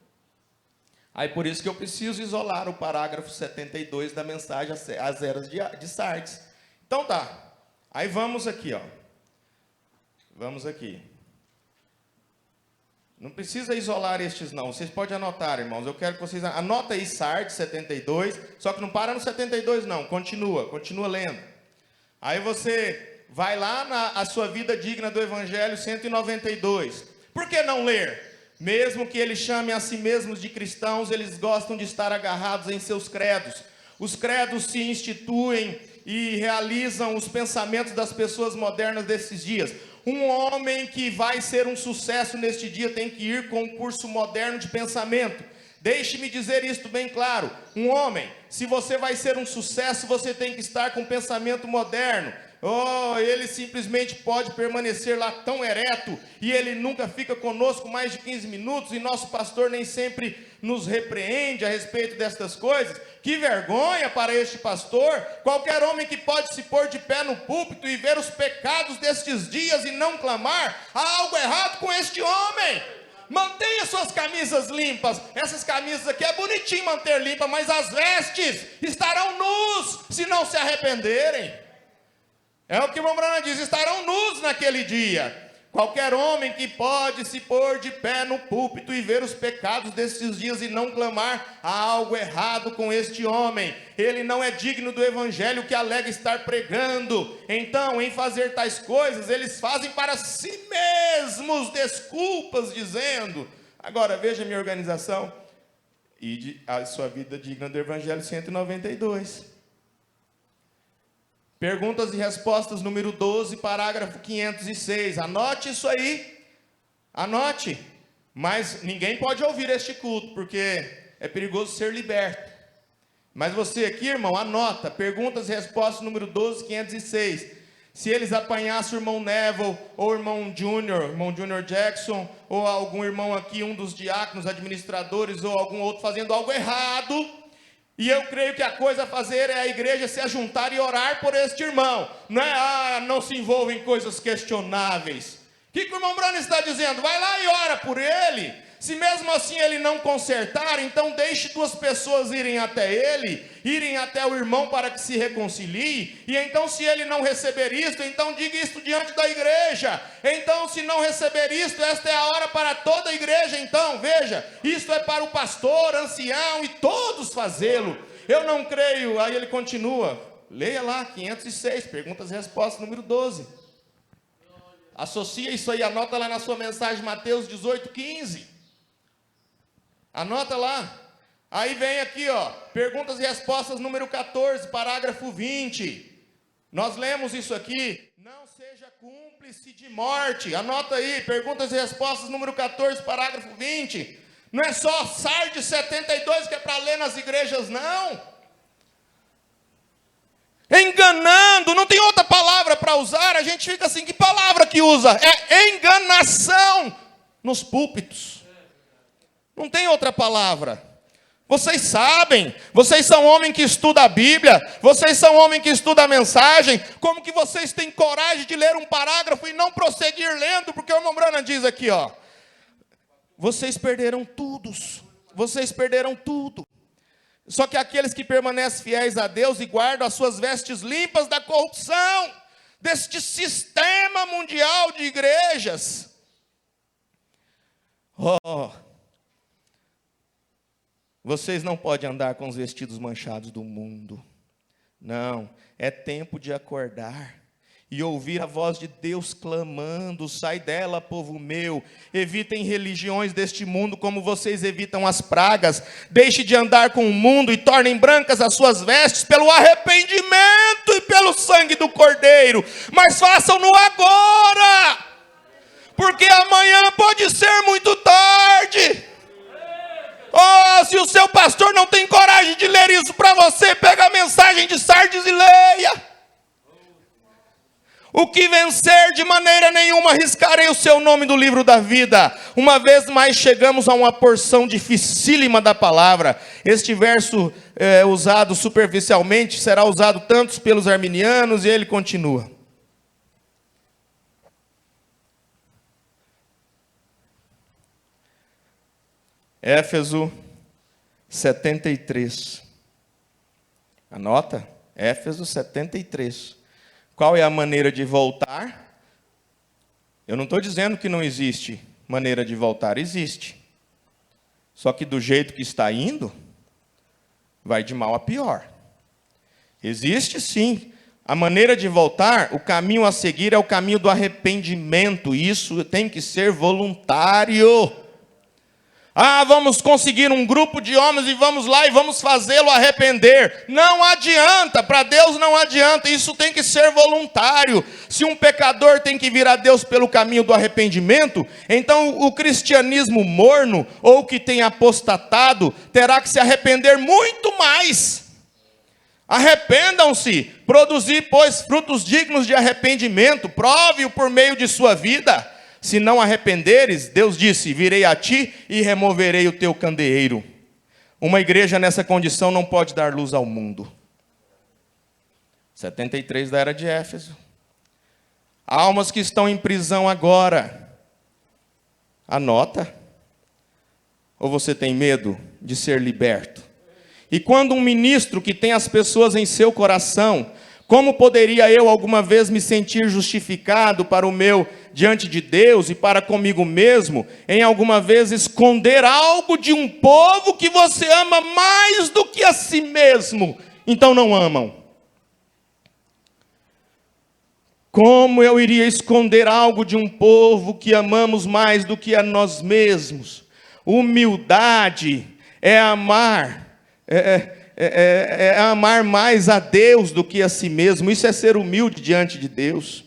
Speaker 4: Aí por isso que eu preciso isolar o parágrafo 72 da mensagem às eras de Sardes. Então tá. Aí vamos aqui, ó. Vamos aqui. Não precisa isolar estes não. Vocês podem anotar, irmãos. Eu quero que vocês anotem aí Sardes 72. Só que não para no 72 não. Continua lendo. Aí você vai lá na sua vida digna do Evangelho 192. Por que não ler? Mesmo que eles chamem a si mesmos de cristãos, eles gostam de estar agarrados em seus credos. Os credos se instituem e realizam os pensamentos das pessoas modernas desses dias. Um homem que vai ser um sucesso neste dia tem que ir com um curso moderno de pensamento. Deixe-me dizer isto bem claro. Um homem, se você vai ser um sucesso, você tem que estar com pensamento moderno. Oh, ele simplesmente pode permanecer lá tão ereto e ele nunca fica conosco mais de 15 minutos e nosso pastor nem sempre nos repreende a respeito destas coisas. Que vergonha para este pastor! Qualquer homem que pode se pôr de pé no púlpito e ver os pecados destes dias e não clamar, há algo errado com este homem. Mantenha suas camisas limpas. Essas camisas aqui é bonitinho manter limpa, mas as vestes estarão nus se não se arrependerem. É o que o irmão Branham diz, estarão nus naquele dia. Qualquer homem que pode se pôr de pé no púlpito e ver os pecados desses dias e não clamar, há algo errado com este homem. Ele não é digno do evangelho que alega estar pregando. Então, em fazer tais coisas, eles fazem para si mesmos desculpas, dizendo... Agora, veja a minha organização. E a sua vida digna do evangelho 192. Perguntas e respostas, número 12, parágrafo 506. Anote isso aí. Anote. Mas ninguém pode ouvir este culto, porque é perigoso ser liberto. Mas você aqui, irmão, anota. Perguntas e respostas, número 12, 506. Se eles apanhassem o irmão Neville, ou o irmão Junior Jackson, ou algum irmão aqui, um dos diáconos, administradores, ou algum outro fazendo algo errado... E eu creio que a coisa a fazer é a igreja se ajuntar e orar por este irmão. Não é, não se envolva em coisas questionáveis. O que o irmão Branham está dizendo? Vai lá e ora por ele. Se mesmo assim ele não consertar, então deixe duas pessoas irem até ele, irem até o irmão para que se reconcilie. E então se ele não receber isto, então diga isto diante da igreja. Então se não receber isto, esta é a hora para toda a igreja. Então veja, isto é para o pastor, ancião e todos fazê-lo. Eu não creio, aí ele continua. Leia lá, 506, perguntas e respostas, número 12. Associa isso aí, anota lá na sua mensagem, Mateus 18, 15. Anota lá. Aí vem aqui, ó, perguntas e respostas, número 14, parágrafo 20. Nós lemos isso aqui. Não seja cúmplice de morte. Anota aí, perguntas e respostas, número 14, parágrafo 20. Não é só Sardes 72 que é para ler nas igrejas, não. Enganando, não tem outra palavra para usar. A gente fica assim, que palavra que usa? É enganação nos púlpitos. Não tem outra palavra. Vocês sabem, vocês são homem que estuda a Bíblia, vocês são homem que estuda a mensagem. Como que vocês têm coragem de ler um parágrafo e não prosseguir lendo? Porque o irmão Branham diz aqui, ó. Vocês perderam tudo. Vocês perderam tudo. Só que aqueles que permanecem fiéis a Deus e guardam as suas vestes limpas da corrupção, deste sistema mundial de igrejas. Vocês não podem andar com os vestidos manchados do mundo. Não, é tempo de acordar. e ouvir a voz de Deus clamando: sai dela, povo meu. Evitem religiões deste mundo como vocês evitam as pragas. Deixe de andar com o mundo e tornem brancas as suas vestes pelo arrependimento e pelo sangue do Cordeiro. Mas façam-no agora, porque amanhã pode ser muito tarde. Oh, se o seu pastor não tem coragem de ler isso para você, pega a mensagem de Sardes e leia. O que vencer, de maneira nenhuma riscarei o seu nome do livro da vida. Uma vez mais chegamos a uma porção dificílima da palavra. Este verso usado superficialmente será usado tanto pelos arminianos, e ele continua. Éfeso 73. Anota? Éfeso 73. Qual é a maneira de voltar? Eu não estou dizendo que não existe maneira de voltar, existe. Só que do jeito que está indo, vai de mal a pior. Existe sim. A maneira de voltar, o caminho a seguir é o caminho do arrependimento. Isso tem que ser voluntário. Ah, vamos conseguir um grupo de homens e vamos lá e vamos fazê-lo arrepender. Não adianta, para Deus não adianta, isso tem que ser voluntário. Se um pecador tem que vir a Deus pelo caminho do arrependimento, então o cristianismo morno, ou que tem apostatado, terá que se arrepender muito mais. Arrependam-se, produzir, pois, frutos dignos de arrependimento, prove-o por meio de sua vida. Se não arrependeres, Deus disse: virei a ti e removerei o teu candeeiro. Uma igreja nessa condição não pode dar luz ao mundo. 73 da era de Éfeso. Almas que estão em prisão agora. Anota. Ou você tem medo de ser liberto? E quando um ministro que tem as pessoas em seu coração, como poderia eu alguma vez me sentir justificado para o meu diante de Deus e para comigo mesmo, em alguma vez esconder algo de um povo que você ama mais do que a si mesmo? Então não amam. Como eu iria esconder algo de um povo que amamos mais do que a nós mesmos? Humildade é amar, é amar mais a Deus do que a si mesmo. Isso é ser humilde diante de Deus.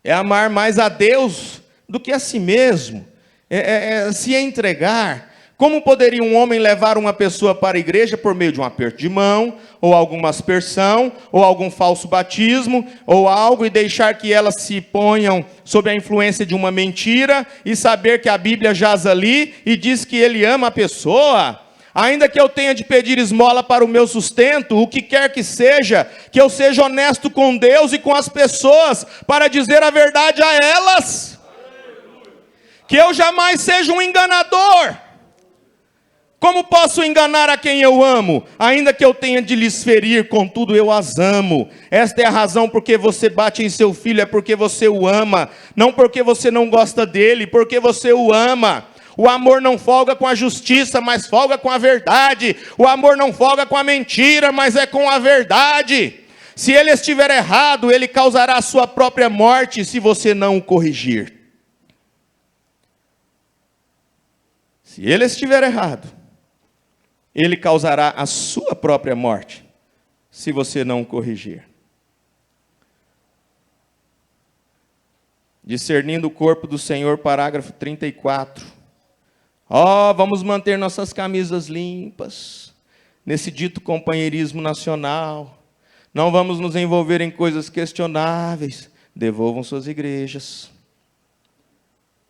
Speaker 4: É amar mais a Deus do que a si mesmo. É se entregar. Como poderia um homem levar uma pessoa para a igreja por meio de um aperto de mão, ou alguma aspersão, ou algum falso batismo, ou algo, e deixar que elas se ponham sob a influência de uma mentira, e saber que a Bíblia jaz ali, e diz que ele ama a pessoa? Ainda que eu tenha de pedir esmola para o meu sustento, o que quer que eu seja honesto com Deus e com as pessoas, para dizer a verdade a elas. Que eu jamais seja um enganador. Como posso enganar a quem eu amo? Ainda que eu tenha de lhes ferir, contudo eu as amo. Esta é a razão porque você bate em seu filho, é porque você o ama. Não porque você não gosta dele, porque você o ama. O amor não folga com a justiça, mas folga com a verdade. O amor não folga com a mentira, mas é com a verdade. Se ele estiver errado, ele causará a sua própria morte, se você não o corrigir. Se ele estiver errado, ele causará a sua própria morte, se você não o corrigir. Discernindo o corpo do Senhor, parágrafo 34. Vamos manter nossas camisas limpas, nesse dito companheirismo nacional. Não vamos nos envolver em coisas questionáveis. Devolvam suas igrejas.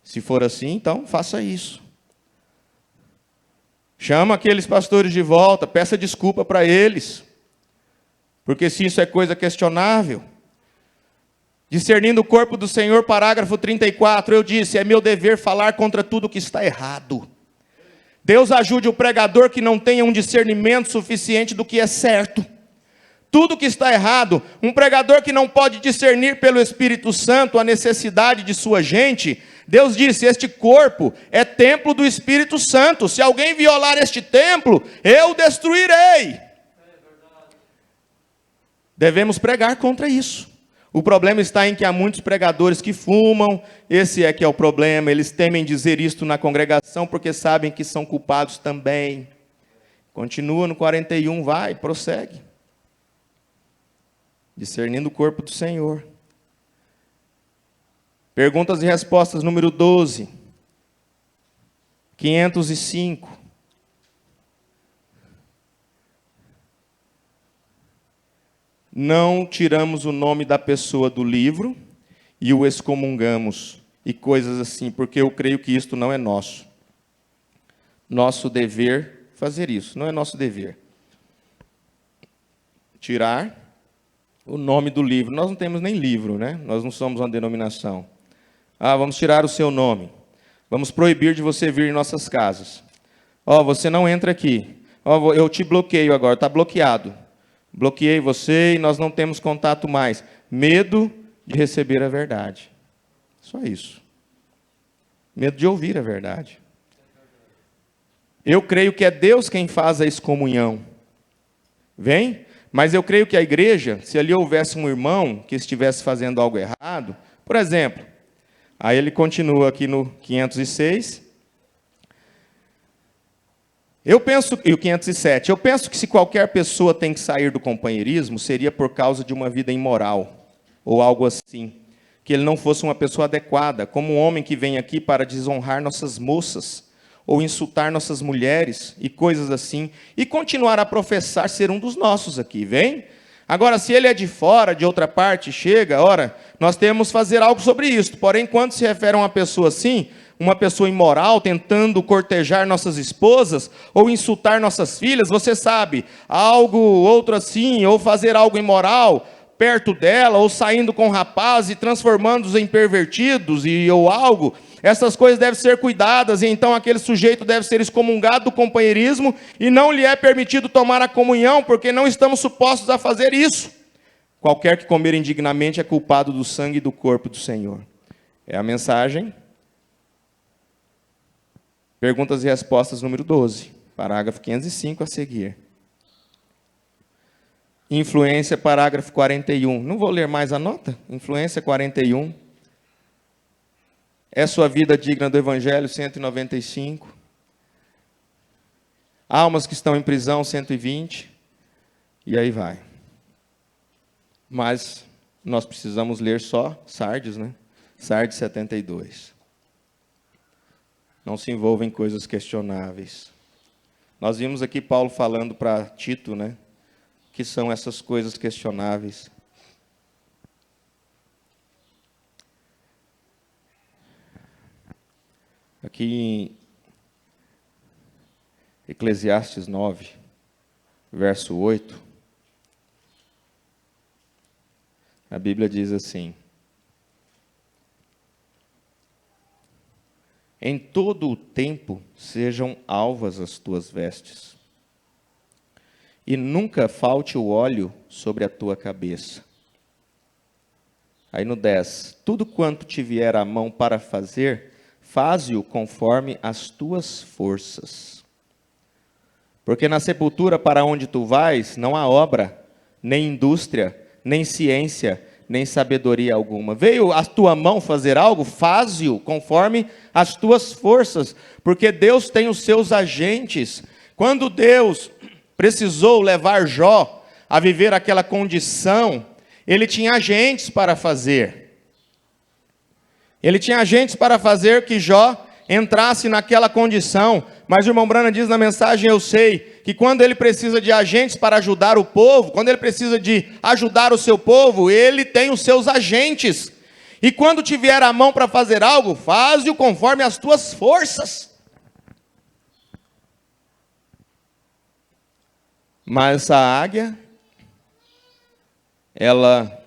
Speaker 4: Se for assim, então faça isso. Chama aqueles pastores de volta, peça desculpa para eles. Porque se isso é coisa questionável. Discernindo o corpo do Senhor, parágrafo 34, eu disse: é meu dever falar contra tudo que está errado. Deus ajude o pregador que não tenha um discernimento suficiente do que é certo. Tudo que está errado, um pregador que não pode discernir pelo Espírito Santo a necessidade de sua gente. Deus disse: este corpo é templo do Espírito Santo. Se alguém violar este templo, eu o destruirei. Devemos pregar contra isso. O problema está em que há muitos pregadores que fumam, esse é que é o problema, eles temem dizer isto na congregação porque sabem que são culpados também. Continua no 41, vai, prossegue. Discernindo o corpo do Senhor. Perguntas e respostas, número 12. 505. Não tiramos o nome da pessoa do livro e o excomungamos, e coisas assim, porque eu creio que isto não é nosso. Nosso dever fazer isso, não é nosso dever. Tirar o nome do livro. Nós não temos nem livro, né? Nós não somos uma denominação. Vamos tirar o seu nome. Vamos proibir de você vir em nossas casas. Você não entra aqui. Eu te bloqueio agora, está bloqueado. Bloqueei você e nós não temos contato mais. Medo de receber a verdade. Só isso. Medo de ouvir a verdade. Eu creio que é Deus quem faz a excomunhão. Vem? Mas eu creio que a igreja, se ali houvesse um irmão que estivesse fazendo algo errado, por exemplo, aí ele continua aqui no 506. E o 507, eu penso que se qualquer pessoa tem que sair do companheirismo, seria por causa de uma vida imoral, ou algo assim, que ele não fosse uma pessoa adequada, como um homem que vem aqui para desonrar nossas moças, ou insultar nossas mulheres, e coisas assim, e continuar a professar ser um dos nossos aqui, vem? Agora, se ele é de fora, de outra parte, chega, nós temos que fazer algo sobre isso, porém, quando se refere a uma pessoa assim, uma pessoa imoral, tentando cortejar nossas esposas, ou insultar nossas filhas, você sabe, algo, outro assim, ou fazer algo imoral perto dela, ou saindo com rapazes e transformando-os em pervertidos, ou algo, essas coisas devem ser cuidadas, e então aquele sujeito deve ser excomungado do companheirismo, e não lhe é permitido tomar a comunhão, porque não estamos supostos a fazer isso. Qualquer que comer indignamente é culpado do sangue e do corpo do Senhor. É a mensagem. Perguntas e respostas, número 12, parágrafo 505 a seguir. Influência, parágrafo 41. Não vou ler mais a nota. Influência 41. É sua vida digna do Evangelho, 195. Almas que estão em prisão, 120. E aí vai. Mas nós precisamos ler só Sardes, né? Sardes 72. Não se envolva em coisas questionáveis. Nós vimos aqui Paulo falando para Tito, né? Que são essas coisas questionáveis. Aqui em Eclesiastes 9, verso 8, a Bíblia diz assim: em todo o tempo sejam alvas as tuas vestes, e nunca falte o óleo sobre a tua cabeça. Aí no 10, tudo quanto te vier à mão para fazer, faze-o conforme as tuas forças. Porque na sepultura para onde tu vais, não há obra, nem indústria, nem ciência, nem sabedoria alguma. Veio a tua mão fazer algo, faze-o conforme as tuas forças, porque Deus tem os seus agentes. Quando Deus precisou levar Jó a viver aquela condição, ele tinha agentes para fazer. Ele tinha agentes para fazer que Jó entrasse naquela condição. Mas o irmão Branham diz na mensagem, eu sei, que quando ele precisa de agentes para ajudar o povo, quando ele precisa de ajudar o seu povo, ele tem os seus agentes. E quando te vier a mão para fazer algo, faze-o conforme as tuas forças. Mas essa águia, ela,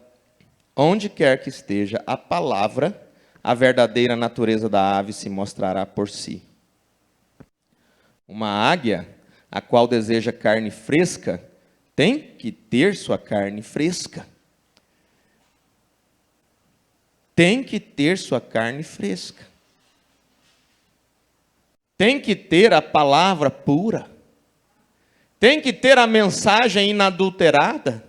Speaker 4: onde quer que esteja a palavra, a verdadeira natureza da ave se mostrará por si. Uma águia, a qual deseja carne fresca, tem que ter sua carne fresca. Tem que ter sua carne fresca. Tem que ter a palavra pura. Tem que ter a mensagem inadulterada.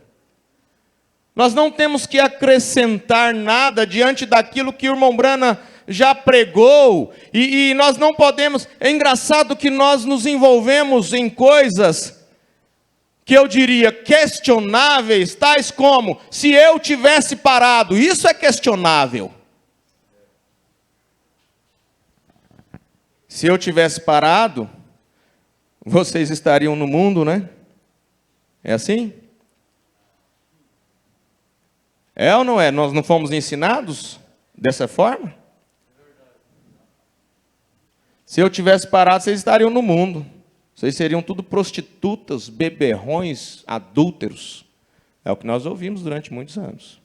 Speaker 4: Nós não temos que acrescentar nada diante daquilo que o irmão Brana já pregou. E nós não podemos... É engraçado que nós nos envolvemos em coisas que eu diria questionáveis, tais como, se eu tivesse parado, isso é questionável. Se eu tivesse parado, vocês estariam no mundo, né? É assim? É ou não é? Nós não fomos ensinados dessa forma? Se eu tivesse parado, vocês estariam no mundo. Vocês seriam tudo prostitutas, beberrões, adúlteros. É o que nós ouvimos durante muitos anos.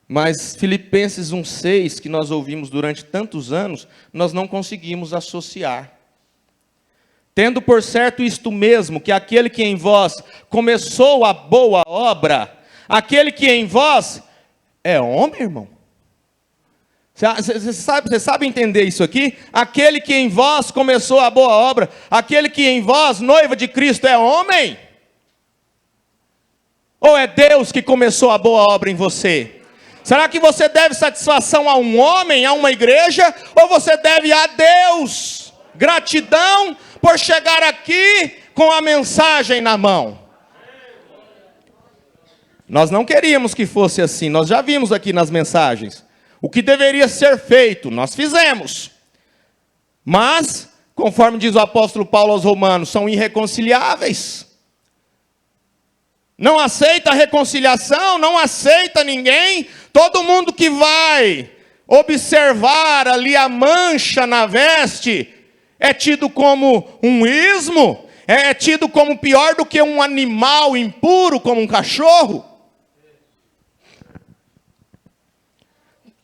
Speaker 4: Mas Filipenses 1,6, que nós ouvimos durante tantos anos, nós não conseguimos associar. Tendo por certo isto mesmo, que aquele que em vós começou a boa obra, aquele que em vós é homem, irmão? Você sabe entender isso aqui? Aquele que em vós começou a boa obra, aquele que em vós, noiva de Cristo, é homem? Ou é Deus que começou a boa obra em você? Será que você deve satisfação a um homem, a uma igreja, ou você deve a Deus? Gratidão por chegar aqui com a mensagem na mão. Nós não queríamos que fosse assim, nós já vimos aqui nas mensagens. O que deveria ser feito, nós fizemos. Mas, conforme diz o apóstolo Paulo aos Romanos, são irreconciliáveis. Não aceita a reconciliação, não aceita ninguém. Todo mundo que vai observar ali a mancha na veste é tido como um ismo, é tido como pior do que um animal impuro, como um cachorro.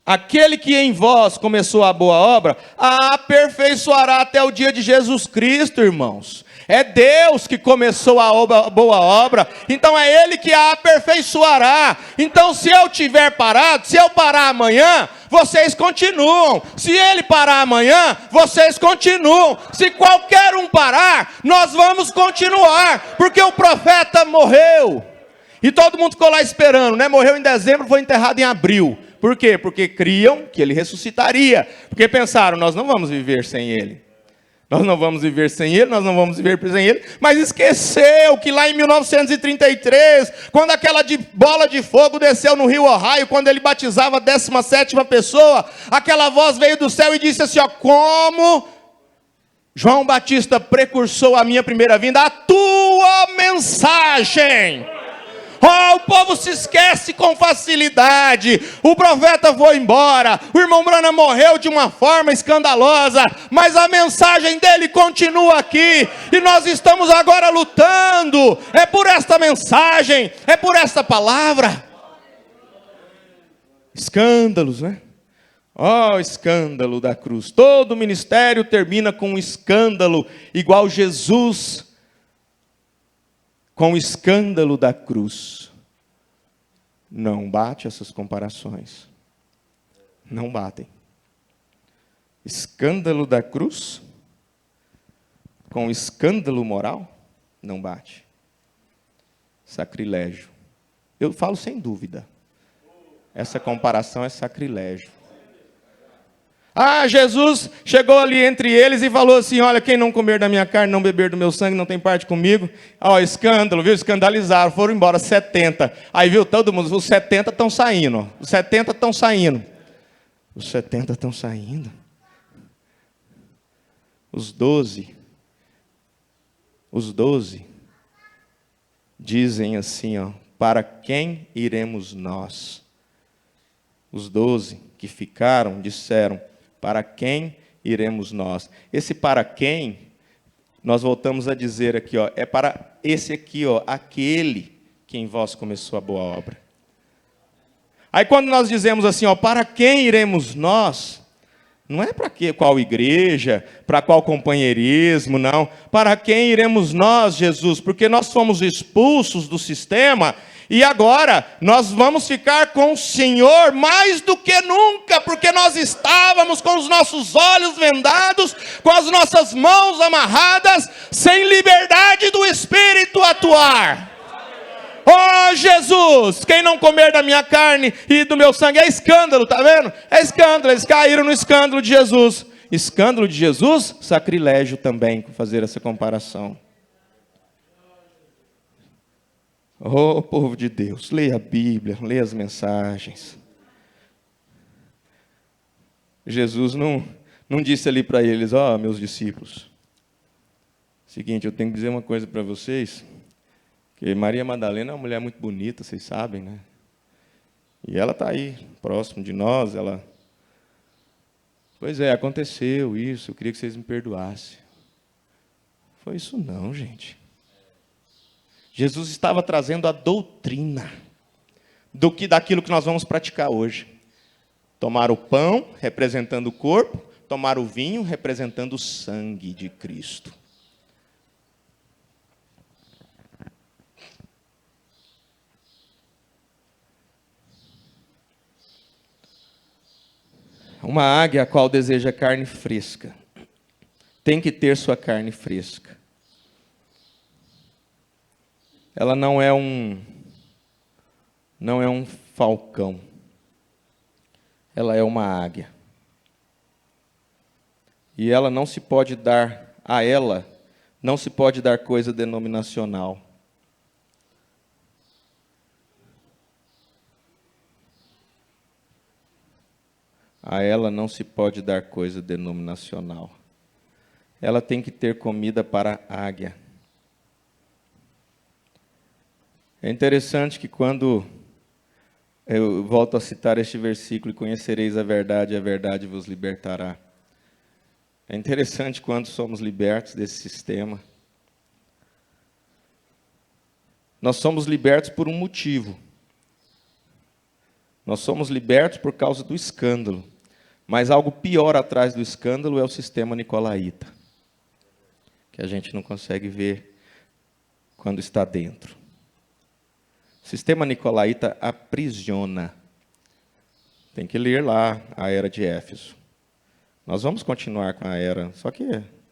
Speaker 4: Aquele que em vós começou a boa obra, a aperfeiçoará até o dia de Jesus Cristo, irmãos. É Deus que começou a boa obra, então é Ele que a aperfeiçoará. Então se eu tiver parado, se eu parar amanhã, vocês continuam. Se Ele parar amanhã, vocês continuam. Se qualquer um parar, nós vamos continuar, porque o profeta morreu. E todo mundo ficou lá esperando, né? Morreu em dezembro, foi enterrado em abril. Por quê? Porque criam que ele ressuscitaria. Porque pensaram, nós não vamos viver sem ele. Nós não vamos viver sem ele, nós não vamos viver sem ele. Mas esqueceu que lá em 1933, quando aquela bola de fogo desceu no rio Ohio, quando ele batizava a 17ª pessoa, aquela voz veio do céu e disse assim, ó, como João Batista precursou a minha primeira vinda, a tua mensagem. Oh, o povo se esquece com facilidade. O profeta foi embora. O irmão Brana morreu de uma forma escandalosa. Mas a mensagem dele continua aqui. E nós estamos agora lutando. É por esta mensagem. É por esta palavra. Escândalos, né? Oh, escândalo da cruz. Todo ministério termina com um escândalo. Igual Jesus com o escândalo da cruz. Não bate essas comparações. Não batem. Escândalo da cruz com escândalo moral, não bate. Sacrilégio. Eu falo sem dúvida. Essa comparação é sacrilégio. Ah, Jesus chegou ali entre eles e falou assim, olha, quem não comer da minha carne, não beber do meu sangue, não tem parte comigo. Ó, escândalo, viu? Escandalizaram, foram embora 70. Aí viu todo mundo, os 70 estão saindo. Os 70 estão saindo. Os 70 estão saindo. Os 12 dizem assim, ó, para quem iremos nós? Os 12 que ficaram disseram, para quem iremos nós? Esse para quem, nós voltamos a dizer aqui, ó, é para esse aqui, ó, aquele que em vós começou a boa obra. Aí quando nós dizemos assim, ó, para quem iremos nós? Não é para qual igreja, para qual companheirismo, não. Para quem iremos nós, Jesus? Porque nós fomos expulsos do sistema E agora nós vamos ficar com o Senhor mais do que nunca, porque nós estávamos com os nossos olhos vendados, com as nossas mãos amarradas, sem liberdade do Espírito atuar. Oh Jesus, quem não comer da minha carne e do meu sangue, é escândalo, tá vendo? É escândalo, eles caíram no escândalo de Jesus. Escândalo de Jesus, sacrilégio também, fazer essa comparação. Oh povo de Deus, leia a Bíblia, leia as mensagens. Jesus não disse ali para eles, ó, meus discípulos, seguinte, eu tenho que dizer uma coisa para vocês, que Maria Madalena é uma mulher muito bonita, vocês sabem, né? E ela está aí, próximo de nós, ela... Pois é, aconteceu isso, eu queria que vocês me perdoassem. Foi isso não, gente. Jesus estava trazendo a doutrina daquilo que nós vamos praticar hoje. Tomar o pão, representando o corpo, tomar o vinho, representando o sangue de Cristo. Uma águia a qual deseja carne fresca, tem que ter sua carne fresca. Ela não é um falcão. Ela é uma águia. E ela não se pode dar, não se pode dar coisa denominacional. A ela não se pode dar coisa denominacional. Ela tem que ter comida para a águia. É interessante que quando eu volto a citar este versículo, e conhecereis a verdade vos libertará. É interessante quando somos libertos desse sistema. Nós somos libertos por um motivo. Nós somos libertos por causa do escândalo. Mas algo pior atrás do escândalo é o sistema nicolaíta, que a gente não consegue ver quando está dentro. O sistema nicolaíta aprisiona. Tem que ler lá a era de Éfeso. Nós vamos continuar com a era, só que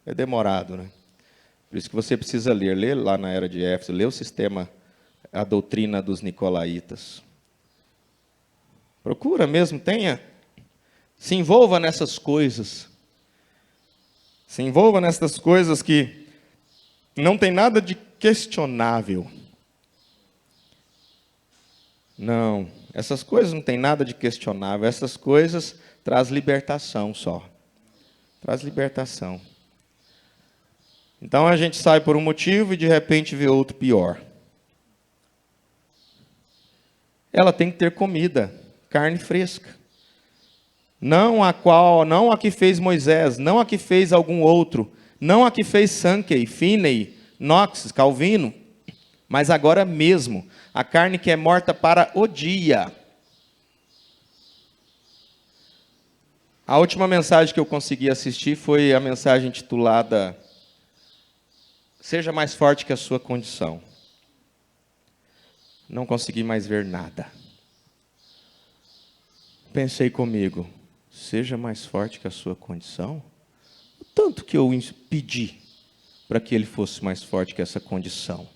Speaker 4: é demorado, né? Por isso que você precisa ler. Lê lá na era de Éfeso, lê o sistema, a doutrina dos nicolaítas. Procura mesmo, se envolva nessas coisas. Se envolva nessas coisas que não tem nada de questionável. Não, essas coisas não tem nada de questionável. Essas coisas traz libertação só. Traz libertação. Então a gente sai por um motivo e de repente vê outro pior. Ela tem que ter comida, carne fresca. Não a que fez Moisés, não a que fez algum outro, não a que fez Sankey, Finney, Knox, Calvino, mas agora mesmo, a carne que é morta para o dia. A última mensagem que eu consegui assistir foi a mensagem intitulada Seja mais forte que a sua condição. Não consegui mais ver nada. Pensei comigo, seja mais forte que a sua condição? O tanto que eu pedi para que ele fosse mais forte que essa condição.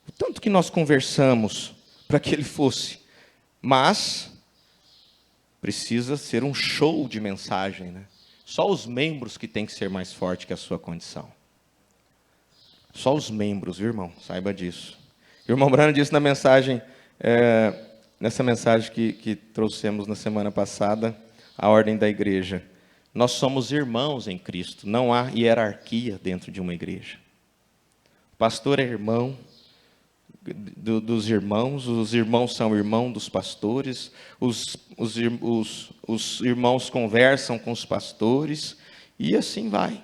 Speaker 4: O tanto que nós conversamos para que ele fosse. Mas precisa ser um show de mensagem, né? Só os membros que têm que ser mais forte que a sua condição. Só os membros, viu, irmão? Saiba disso. O irmão Brano disse na mensagem, nessa mensagem que trouxemos na semana passada, a ordem da igreja. Nós somos irmãos em Cristo, não há hierarquia dentro de uma igreja. O pastor é irmão dos irmãos, os irmãos são irmãos dos pastores, os irmãos conversam com os pastores, e assim vai.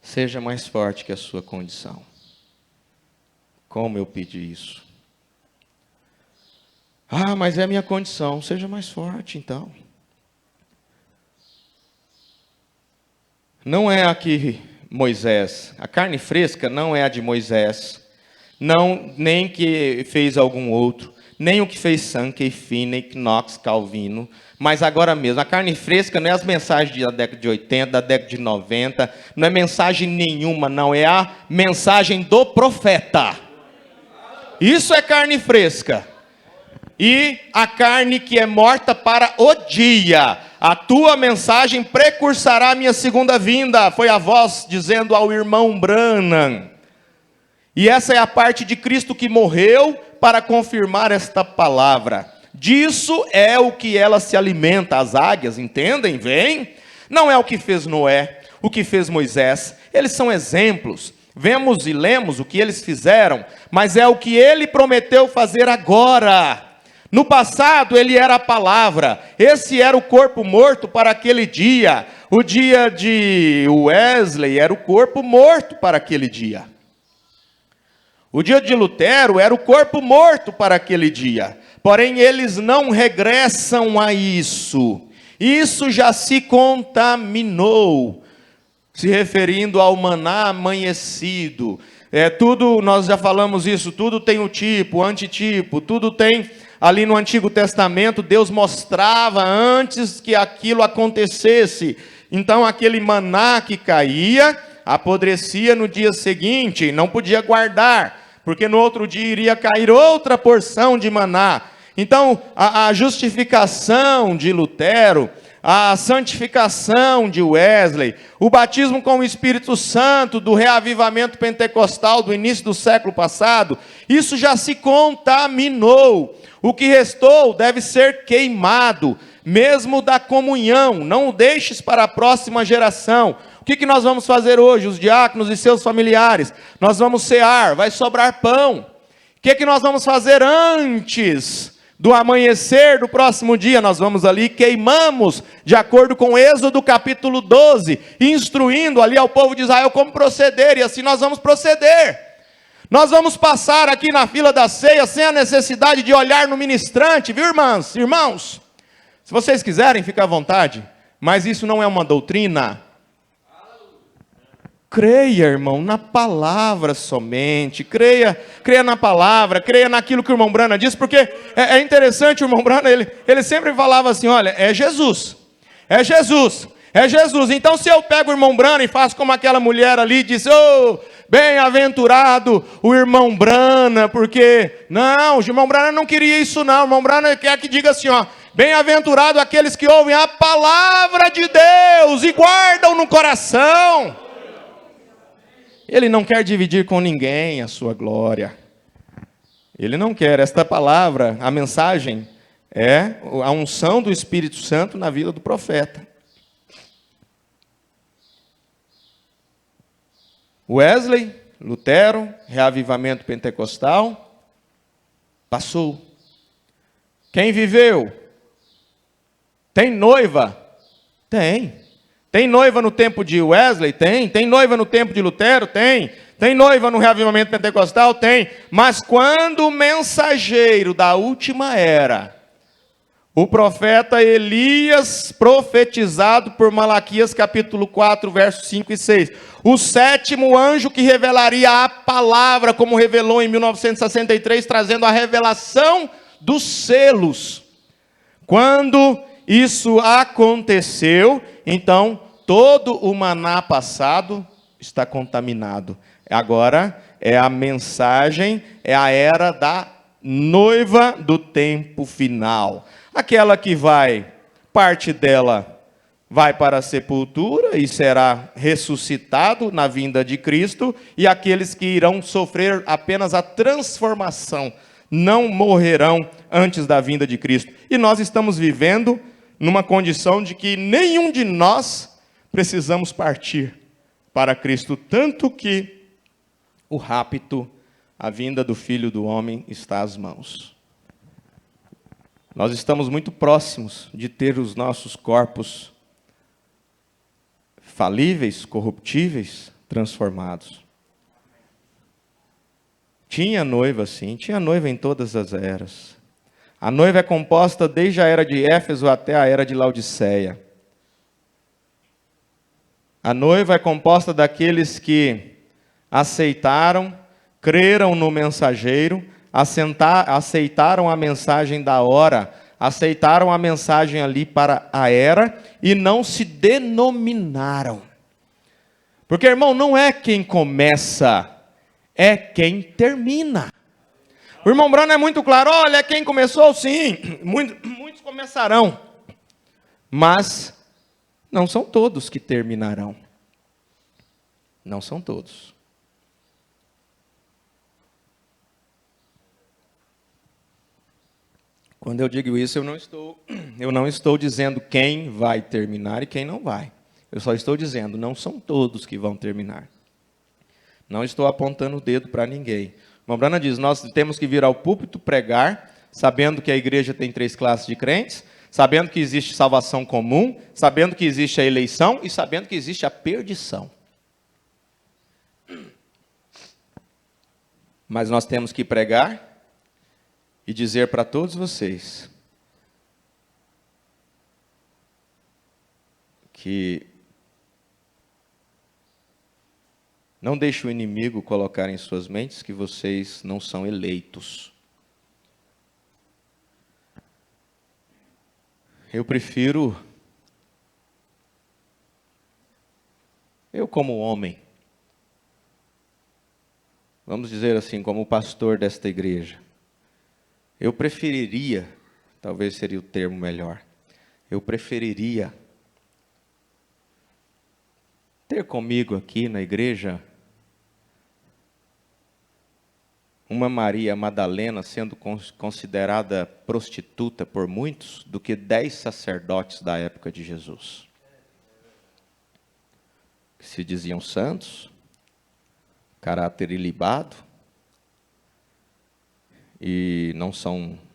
Speaker 4: Seja mais forte que a sua condição. Como eu pedi isso? Ah, mas é a minha condição. Seja mais forte, então. Não é a que Moisés. A carne fresca não é a de Moisés, não nem que fez algum outro, nem o que fez Sankey, Finney, Knox, Calvino, mas agora mesmo. A carne fresca não é as mensagens da década de 80, da década de 90, não é mensagem nenhuma, não, é a mensagem do profeta. Isso é carne fresca. E a carne que é morta para o dia. A tua mensagem precursará a minha segunda vinda. Foi a voz dizendo ao irmão Branham. E essa é a parte de Cristo que morreu para confirmar esta palavra. Disso é o que ela se alimenta, as águias, entendem? Vem? Não é o que fez Noé, o que fez Moisés. Eles são exemplos. Vemos e lemos o que eles fizeram, mas é o que ele prometeu fazer agora. No passado ele era a palavra, esse era o corpo morto para aquele dia. O dia de Wesley era o corpo morto para aquele dia. O dia de Lutero era o corpo morto para aquele dia. Porém, eles não regressam a isso. Isso já se contaminou. Se referindo ao maná amanhecido. Tudo, nós já falamos isso, tudo tem o tipo, antitipo, tudo tem. Ali no Antigo Testamento, Deus mostrava antes que aquilo acontecesse. Então, aquele maná que caía, apodrecia no dia seguinte, não podia guardar, porque no outro dia iria cair outra porção de maná. Então, a justificação de Lutero, a santificação de Wesley, o batismo com o Espírito Santo do reavivamento pentecostal do início do século passado, isso já se contaminou. O que restou deve ser queimado, mesmo da comunhão, não o deixes para a próxima geração. O que nós vamos fazer hoje, os diáconos e seus familiares? Nós vamos cear, vai sobrar pão. O que nós vamos fazer antes do amanhecer do próximo dia? Nós vamos ali, queimamos, de acordo com Êxodo capítulo 12, instruindo ali ao povo de Israel como proceder, e assim nós vamos proceder. Nós vamos passar aqui na fila da ceia sem a necessidade de olhar no ministrante, viu, irmãs? Irmãos, se vocês quiserem, fica à vontade, mas isso não é uma doutrina. Creia, irmão, na palavra somente, creia na palavra, creia naquilo que o irmão Branham disse, porque é interessante, o irmão Branham, ele sempre falava assim, olha, é Jesus, é Jesus, é Jesus. Então se eu pego o irmão Branham e faço como aquela mulher ali, diz, bem-aventurado o irmão Branham, porque, não, o irmão Branham não queria isso não, o irmão Branham quer que diga assim, bem-aventurado aqueles que ouvem a palavra de Deus e guardam no coração. Ele não quer dividir com ninguém a sua glória. Ele não quer. Esta palavra, a mensagem, é a unção do Espírito Santo na vida do profeta. Wesley, Lutero, reavivamento pentecostal, passou. Quem viveu? Tem noiva? Tem. Tem noiva no tempo de Wesley? Tem. Tem noiva no tempo de Lutero? Tem. Tem noiva no reavivamento pentecostal? Tem. Mas quando o mensageiro da última era, o profeta Elias, profetizado por Malaquias capítulo 4, versos 5 e 6, o sétimo anjo que revelaria a palavra, como revelou em 1963, trazendo a revelação dos selos. Quando isso aconteceu, então todo o maná passado está contaminado. Agora é a mensagem, é a era da noiva do tempo final. Aquela que parte dela vai para a sepultura e será ressuscitado na vinda de Cristo, e aqueles que irão sofrer apenas a transformação, não morrerão antes da vinda de Cristo. E nós estamos vivendo numa condição de que nenhum de nós precisamos partir para Cristo, tanto que o rapto, a vinda do Filho do Homem está às mãos. Nós estamos muito próximos de ter os nossos corpos falíveis, corruptíveis, transformados. Tinha noiva, sim, tinha noiva em todas as eras. A noiva é composta desde a era de Éfeso até a era de Laodiceia. A noiva é composta daqueles que aceitaram, creram no mensageiro, aceitaram a mensagem da hora, aceitaram a mensagem ali para a era e não se denominaram. Porque, irmão, não é quem começa, é quem termina. O irmão Brano é muito claro, olha, quem começou, sim, muitos começarão, mas não são todos que terminarão. Não são todos. Quando eu digo isso, eu não estou dizendo quem vai terminar e quem não vai. Eu só estou dizendo, não são todos que vão terminar. Não estou apontando o dedo para ninguém. A irmã Brana diz, nós temos que vir ao púlpito pregar, sabendo que a igreja tem 3 classes de crentes, sabendo que existe salvação comum, sabendo que existe a eleição e sabendo que existe a perdição. Mas nós temos que pregar e dizer para todos vocês que não deixe o inimigo colocar em suas mentes que vocês não são eleitos. Eu prefiro, eu como homem, vamos dizer assim, como pastor desta igreja, eu preferiria, talvez seria o termo melhor, eu preferiria ter comigo aqui na igreja uma Maria Madalena sendo considerada prostituta por muitos, do que 10 sacerdotes da época de Jesus. Que se diziam santos, caráter ilibado, e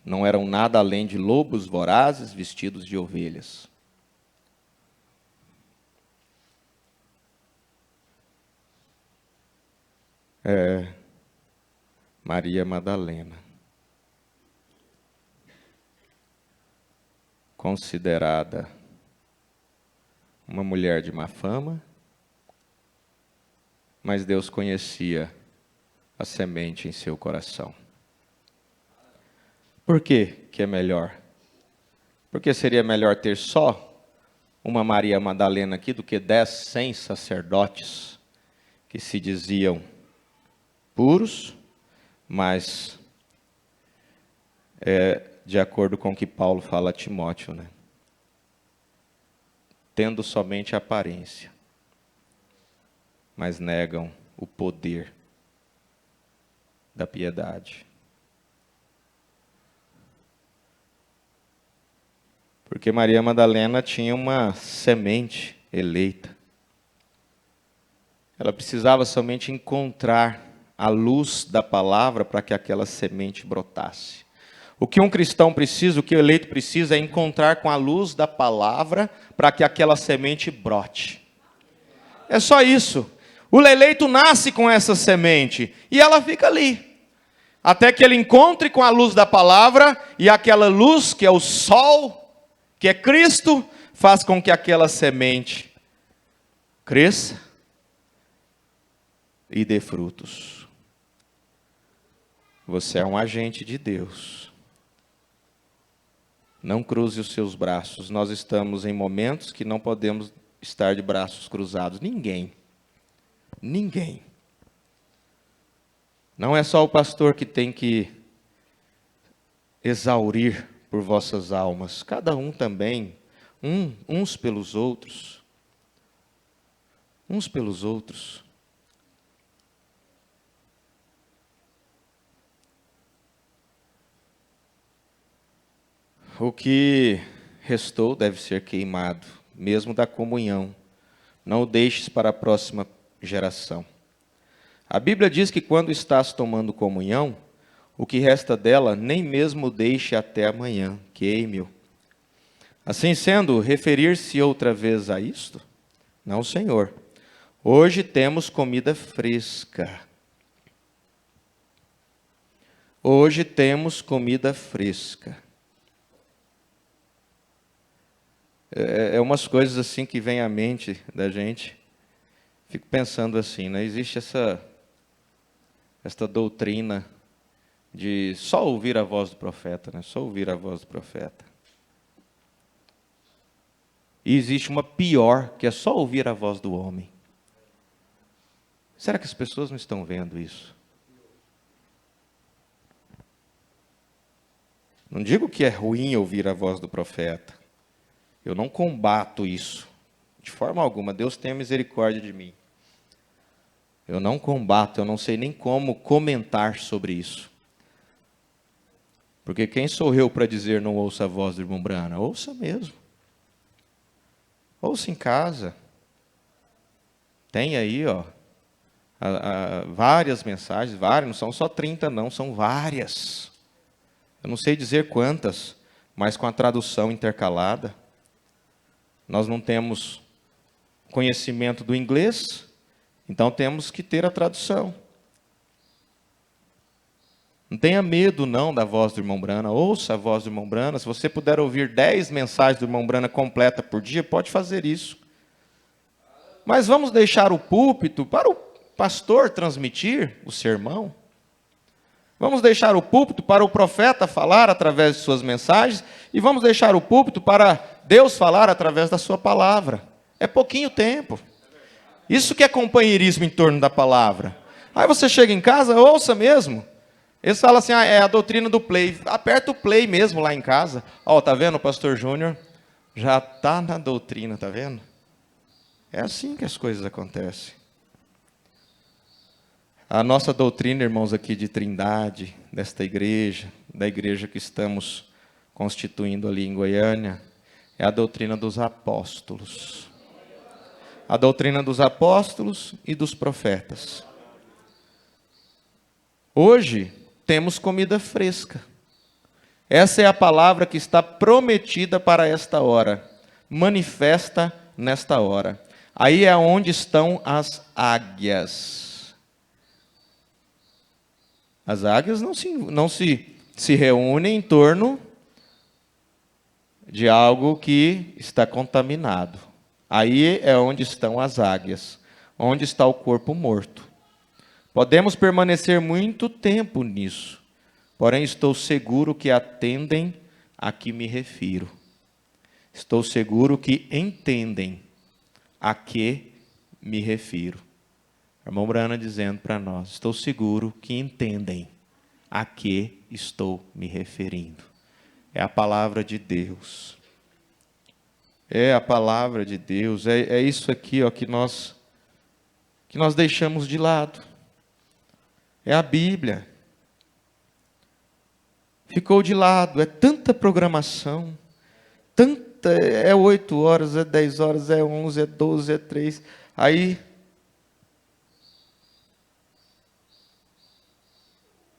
Speaker 4: não eram nada além de lobos vorazes vestidos de ovelhas. Maria Madalena, considerada uma mulher de má fama, mas Deus conhecia a semente em seu coração. Por que é melhor? Porque seria melhor ter só uma Maria Madalena aqui do que 10, 100 sacerdotes que se diziam puros, mas de acordo com o que Paulo fala a Timóteo, né? Tendo somente aparência, mas negam o poder da piedade. Porque Maria Madalena tinha uma semente eleita. Ela precisava somente encontrar a luz da palavra para que aquela semente brotasse. O que um cristão precisa, o que o eleito precisa é encontrar com a luz da palavra para que aquela semente brote. É só isso. O eleito nasce com essa semente e ela fica ali. Até que ele encontre com a luz da palavra e aquela luz que é o sol, que é Cristo, faz com que aquela semente cresça e dê frutos. Você é um agente de Deus. Não cruze os seus braços. Nós estamos em momentos que não podemos estar de braços cruzados. Ninguém. Não é só o pastor que tem que exaurir por vossas almas. Cada um também. Uns pelos outros. Uns pelos outros. O que restou deve ser queimado, mesmo da comunhão. Não o deixes para a próxima geração. A Bíblia diz que quando estás tomando comunhão, o que resta dela, nem mesmo deixe até amanhã, queime-o. Assim sendo, referir-se outra vez a isto? Não, Senhor. Hoje temos comida fresca. Hoje temos comida fresca. É umas coisas assim que vem à mente da gente. Fico pensando assim, né? Existe esta doutrina de só ouvir a voz do profeta, né? Só ouvir a voz do profeta. E existe uma pior, que é só ouvir a voz do homem. Será que as pessoas não estão vendo isso? Não digo que é ruim ouvir a voz do profeta. Eu não combato isso. De forma alguma. Deus tenha misericórdia de mim. Eu não combato, eu não sei nem como comentar sobre isso. Porque quem sou eu para dizer não ouça a voz do irmão Brana? Ouça mesmo. Ouça em casa. Tem aí, ó, várias mensagens, várias, não são só 30 não, são várias. Eu não sei dizer quantas, mas com a tradução intercalada. Nós não temos conhecimento do inglês, então temos que ter a tradução. Não tenha medo não da voz do irmão Brana, ouça a voz do irmão Brana. Se você puder ouvir 10 mensagens do irmão Brana completa por dia, pode fazer isso. Mas vamos deixar o púlpito para o pastor transmitir o sermão? Vamos deixar o púlpito para o profeta falar através de suas mensagens? E vamos deixar o púlpito para Deus falar através da sua palavra? É pouquinho tempo. Isso que é companheirismo em torno da palavra. Aí você chega em casa, ouça mesmo. Eles falam assim, é a doutrina do play. Aperta o play mesmo lá em casa. Ó, tá vendo o pastor Júnior? Já está na doutrina, tá vendo? É assim que as coisas acontecem. A nossa doutrina, irmãos, aqui de Trindade, desta igreja, da igreja que estamos constituindo ali em Goiânia, é a doutrina dos apóstolos. A doutrina dos apóstolos e dos profetas. Hoje, temos comida fresca. Essa é a palavra que está prometida para esta hora. Manifesta nesta hora. Aí é onde estão as águias. As águias não se reúnem em torno de algo que está contaminado. Aí é onde estão as águias. Onde está o corpo morto. Podemos permanecer muito tempo nisso, porém estou seguro que atendem a que me refiro. Estou seguro que entendem a que me refiro. O irmão Brana dizendo para nós, estou seguro que entendem a que estou me referindo. É a palavra de Deus. É a palavra de Deus, é isso aqui ó, que nós deixamos de lado. É a Bíblia. Ficou de lado, é tanta programação, é 8 horas, é 10 horas, é 11, é 12, é 3. Aí,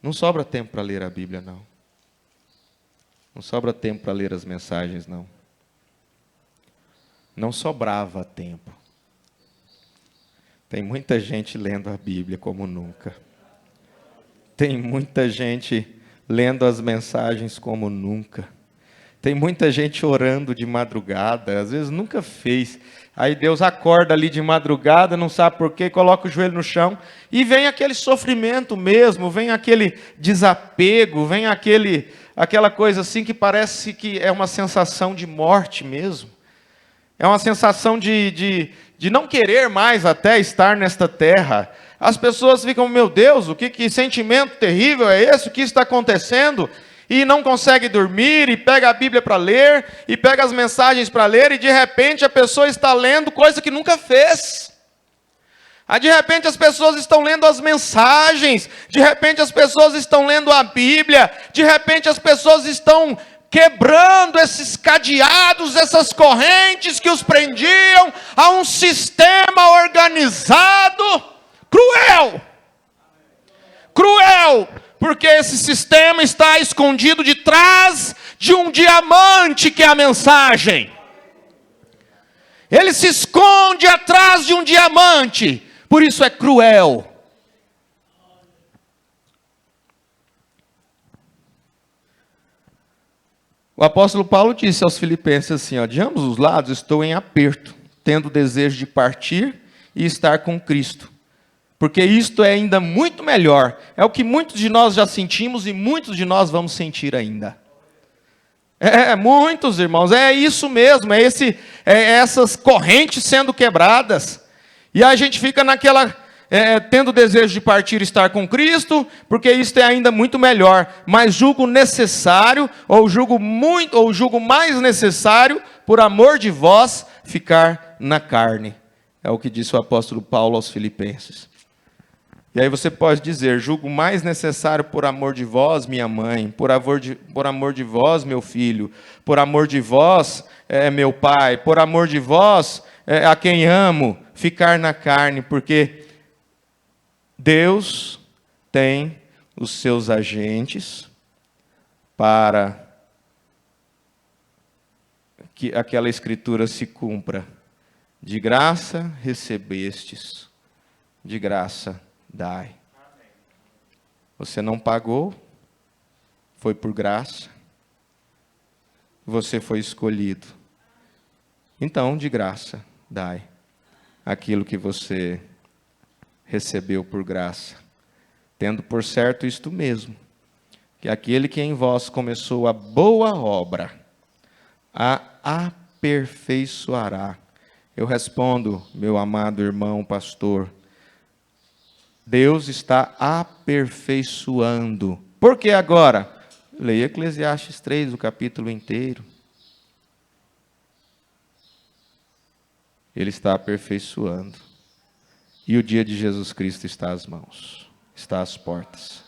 Speaker 4: não sobra tempo para ler a Bíblia, não. Não sobra tempo para ler as mensagens, não. Não sobrava tempo. Tem muita gente lendo a Bíblia como nunca. Tem muita gente lendo as mensagens como nunca. Tem muita gente orando de madrugada, às vezes nunca fez. Aí Deus acorda ali de madrugada, não sabe por quê, coloca o joelho no chão, e vem aquele sofrimento mesmo, vem aquele desapego, vem aquela coisa assim que parece que é uma sensação de morte mesmo. É uma sensação de não querer mais até estar nesta terra. As pessoas ficam, meu Deus, que sentimento terrível é esse? O que está acontecendo? E não consegue dormir, e pega a Bíblia para ler, e pega as mensagens para ler, e de repente a pessoa está lendo coisa que nunca fez. Aí de repente as pessoas estão lendo as mensagens, de repente as pessoas estão lendo a Bíblia, de repente as pessoas estão quebrando esses cadeados, essas correntes que os prendiam a um sistema organizado. Cruel! Cruel! Porque esse sistema está escondido de trás de um diamante que é a mensagem. Ele se esconde atrás de um diamante. Por isso é cruel. O apóstolo Paulo disse aos filipenses assim, ó, de ambos os lados estou em aperto, tendo desejo de partir e estar com Cristo. Porque isto é ainda muito melhor. É o que muitos de nós já sentimos e muitos de nós vamos sentir ainda. Muitos irmãos, é isso mesmo, essas correntes sendo quebradas. E a gente fica tendo desejo de partir e estar com Cristo, porque isto é ainda muito melhor. Mas julgo necessário, ou julgo mais necessário, por amor de vós, ficar na carne. É o que disse o apóstolo Paulo aos Filipenses. E aí você pode dizer, julgo mais necessário por amor de vós, minha mãe, por amor de vós, meu filho, por amor de vós, meu pai, por amor de vós, a quem amo, ficar na carne, porque Deus tem os seus agentes para que aquela escritura se cumpra. De graça recebestes, de graça dai. Você não pagou, foi por graça, você foi escolhido. Então, de graça, dai aquilo que você recebeu por graça, tendo por certo isto mesmo, que aquele que em vós começou a boa obra, a aperfeiçoará. Eu respondo, meu amado irmão pastor, Deus está aperfeiçoando. Por que agora? Leia Eclesiastes 3, o capítulo inteiro. Ele está aperfeiçoando. E o dia de Jesus Cristo está às mãos, está às portas.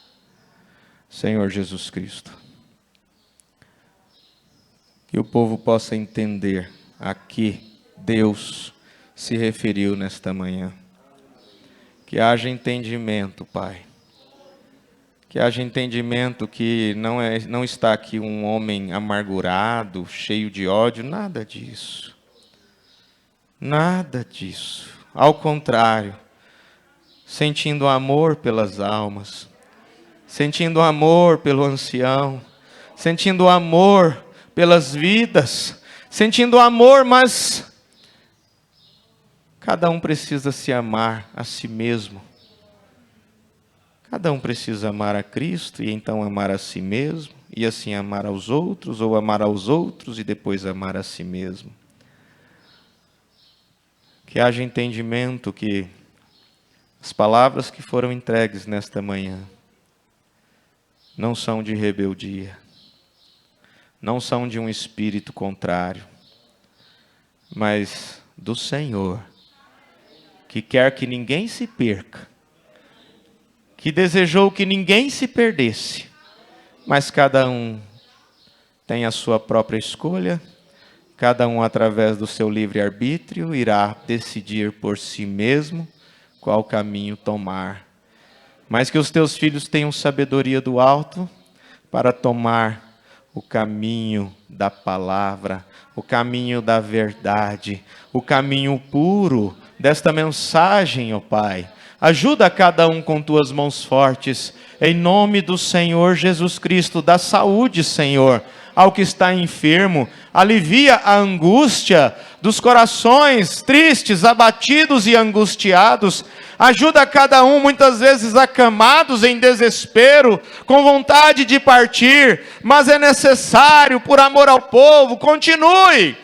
Speaker 4: Senhor Jesus Cristo, que o povo possa entender a que Deus se referiu nesta manhã. Que haja entendimento, Pai. Que haja entendimento que não está aqui um homem amargurado, cheio de ódio, nada disso. Nada disso. Ao contrário, sentindo amor pelas almas, sentindo amor pelo ancião, sentindo amor pelas vidas, sentindo amor, mas cada um precisa se amar a si mesmo. Cada um precisa amar a Cristo e então amar a si mesmo, e assim amar aos outros, ou amar aos outros e depois amar a si mesmo. Que haja entendimento que as palavras que foram entregues nesta manhã não são de rebeldia, não são de um espírito contrário, mas do Senhor, que quer que ninguém se perca, que desejou que ninguém se perdesse, mas cada um tem a sua própria escolha, cada um através do seu livre-arbítrio irá decidir por si mesmo qual caminho tomar. Mas que os teus filhos tenham sabedoria do alto para tomar o caminho da palavra, o caminho da verdade, o caminho puro desta mensagem, ó Pai. Ajuda cada um com tuas mãos fortes, em nome do Senhor Jesus Cristo. Dá saúde, Senhor, ao que está enfermo. Alivia a angústia dos corações tristes, abatidos e angustiados. Ajuda cada um, muitas vezes acamados em desespero, com vontade de partir, mas é necessário, por amor ao povo, continue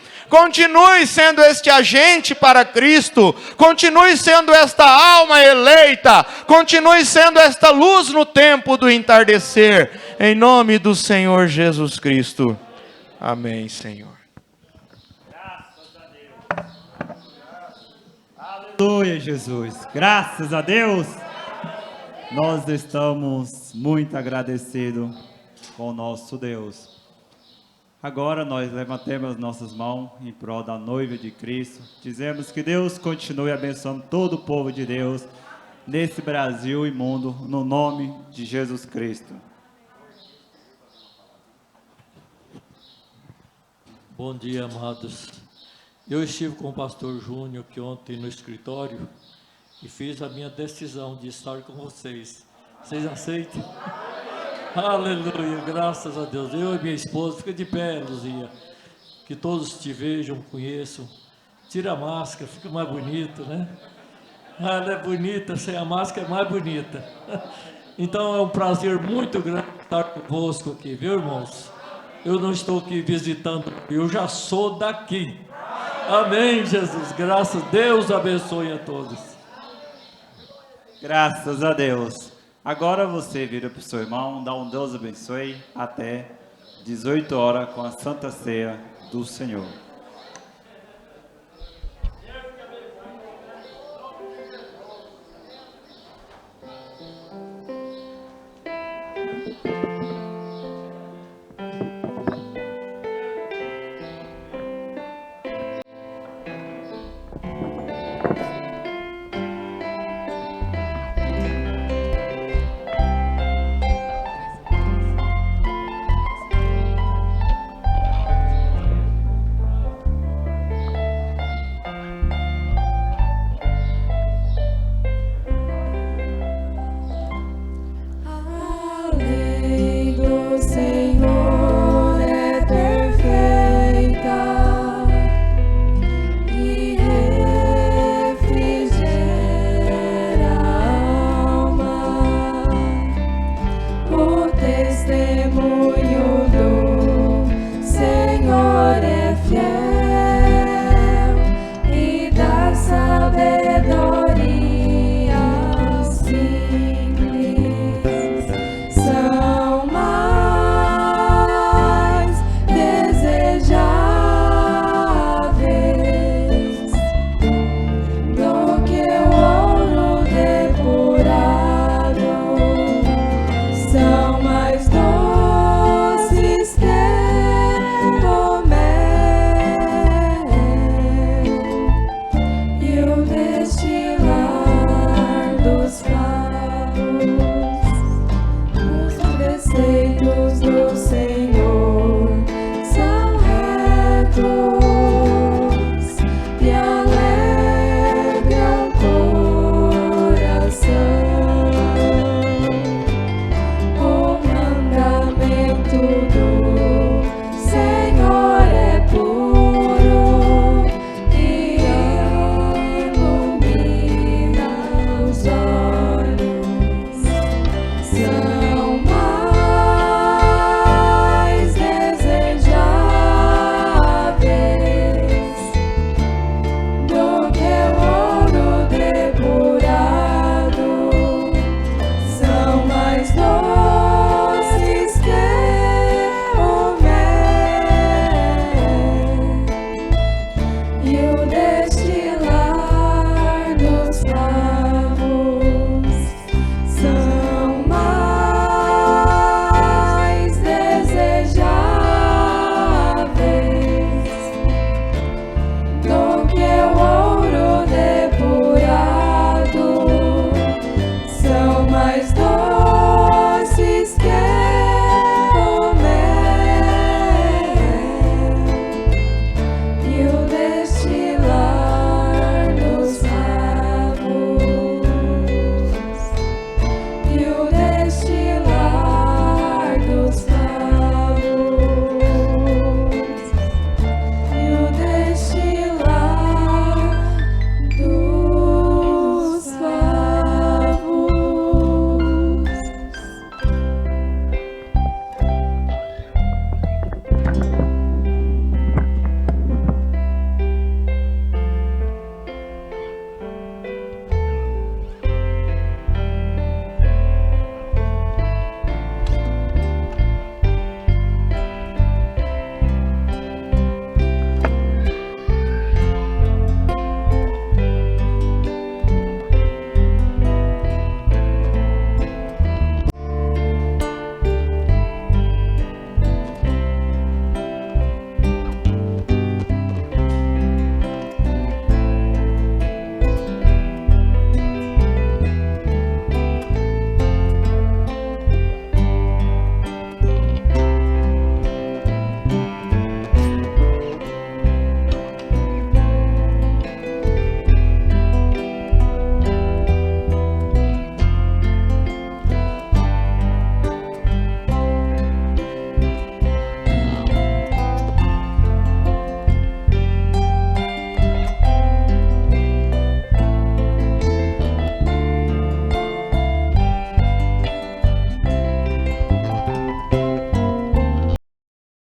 Speaker 4: sendo este agente para Cristo, continue sendo esta alma eleita, continue sendo esta luz no tempo do entardecer, em nome do Senhor Jesus Cristo. Amém, Senhor.
Speaker 5: Graças a Deus. Aleluia, Jesus. Graças a Deus. Nós estamos muito agradecidos com o nosso Deus. Agora nós levantemos nossas mãos em prol da noiva de Cristo. Dizemos que Deus continue abençoando todo o povo de Deus nesse Brasil e mundo, no nome de Jesus Cristo.
Speaker 6: Bom dia, amados. Eu estive com o pastor Júnior aqui ontem no escritório e fiz a minha decisão de estar com vocês. Vocês aceitam? Aleluia, graças a Deus. Eu e minha esposa, fica de pé, Luzia. Que todos te vejam, conheçam. Tira a máscara, fica mais bonito, né? Ela é bonita, sem a máscara é mais bonita. Então é um prazer muito grande estar convosco aqui, viu, irmãos? Eu não estou aqui visitando, eu já sou daqui. Amém, Jesus. Graças a Deus, abençoe a todos.
Speaker 5: Graças a Deus. Agora você vira para o seu irmão, dá um Deus abençoe até 18 horas com a Santa Ceia do Senhor.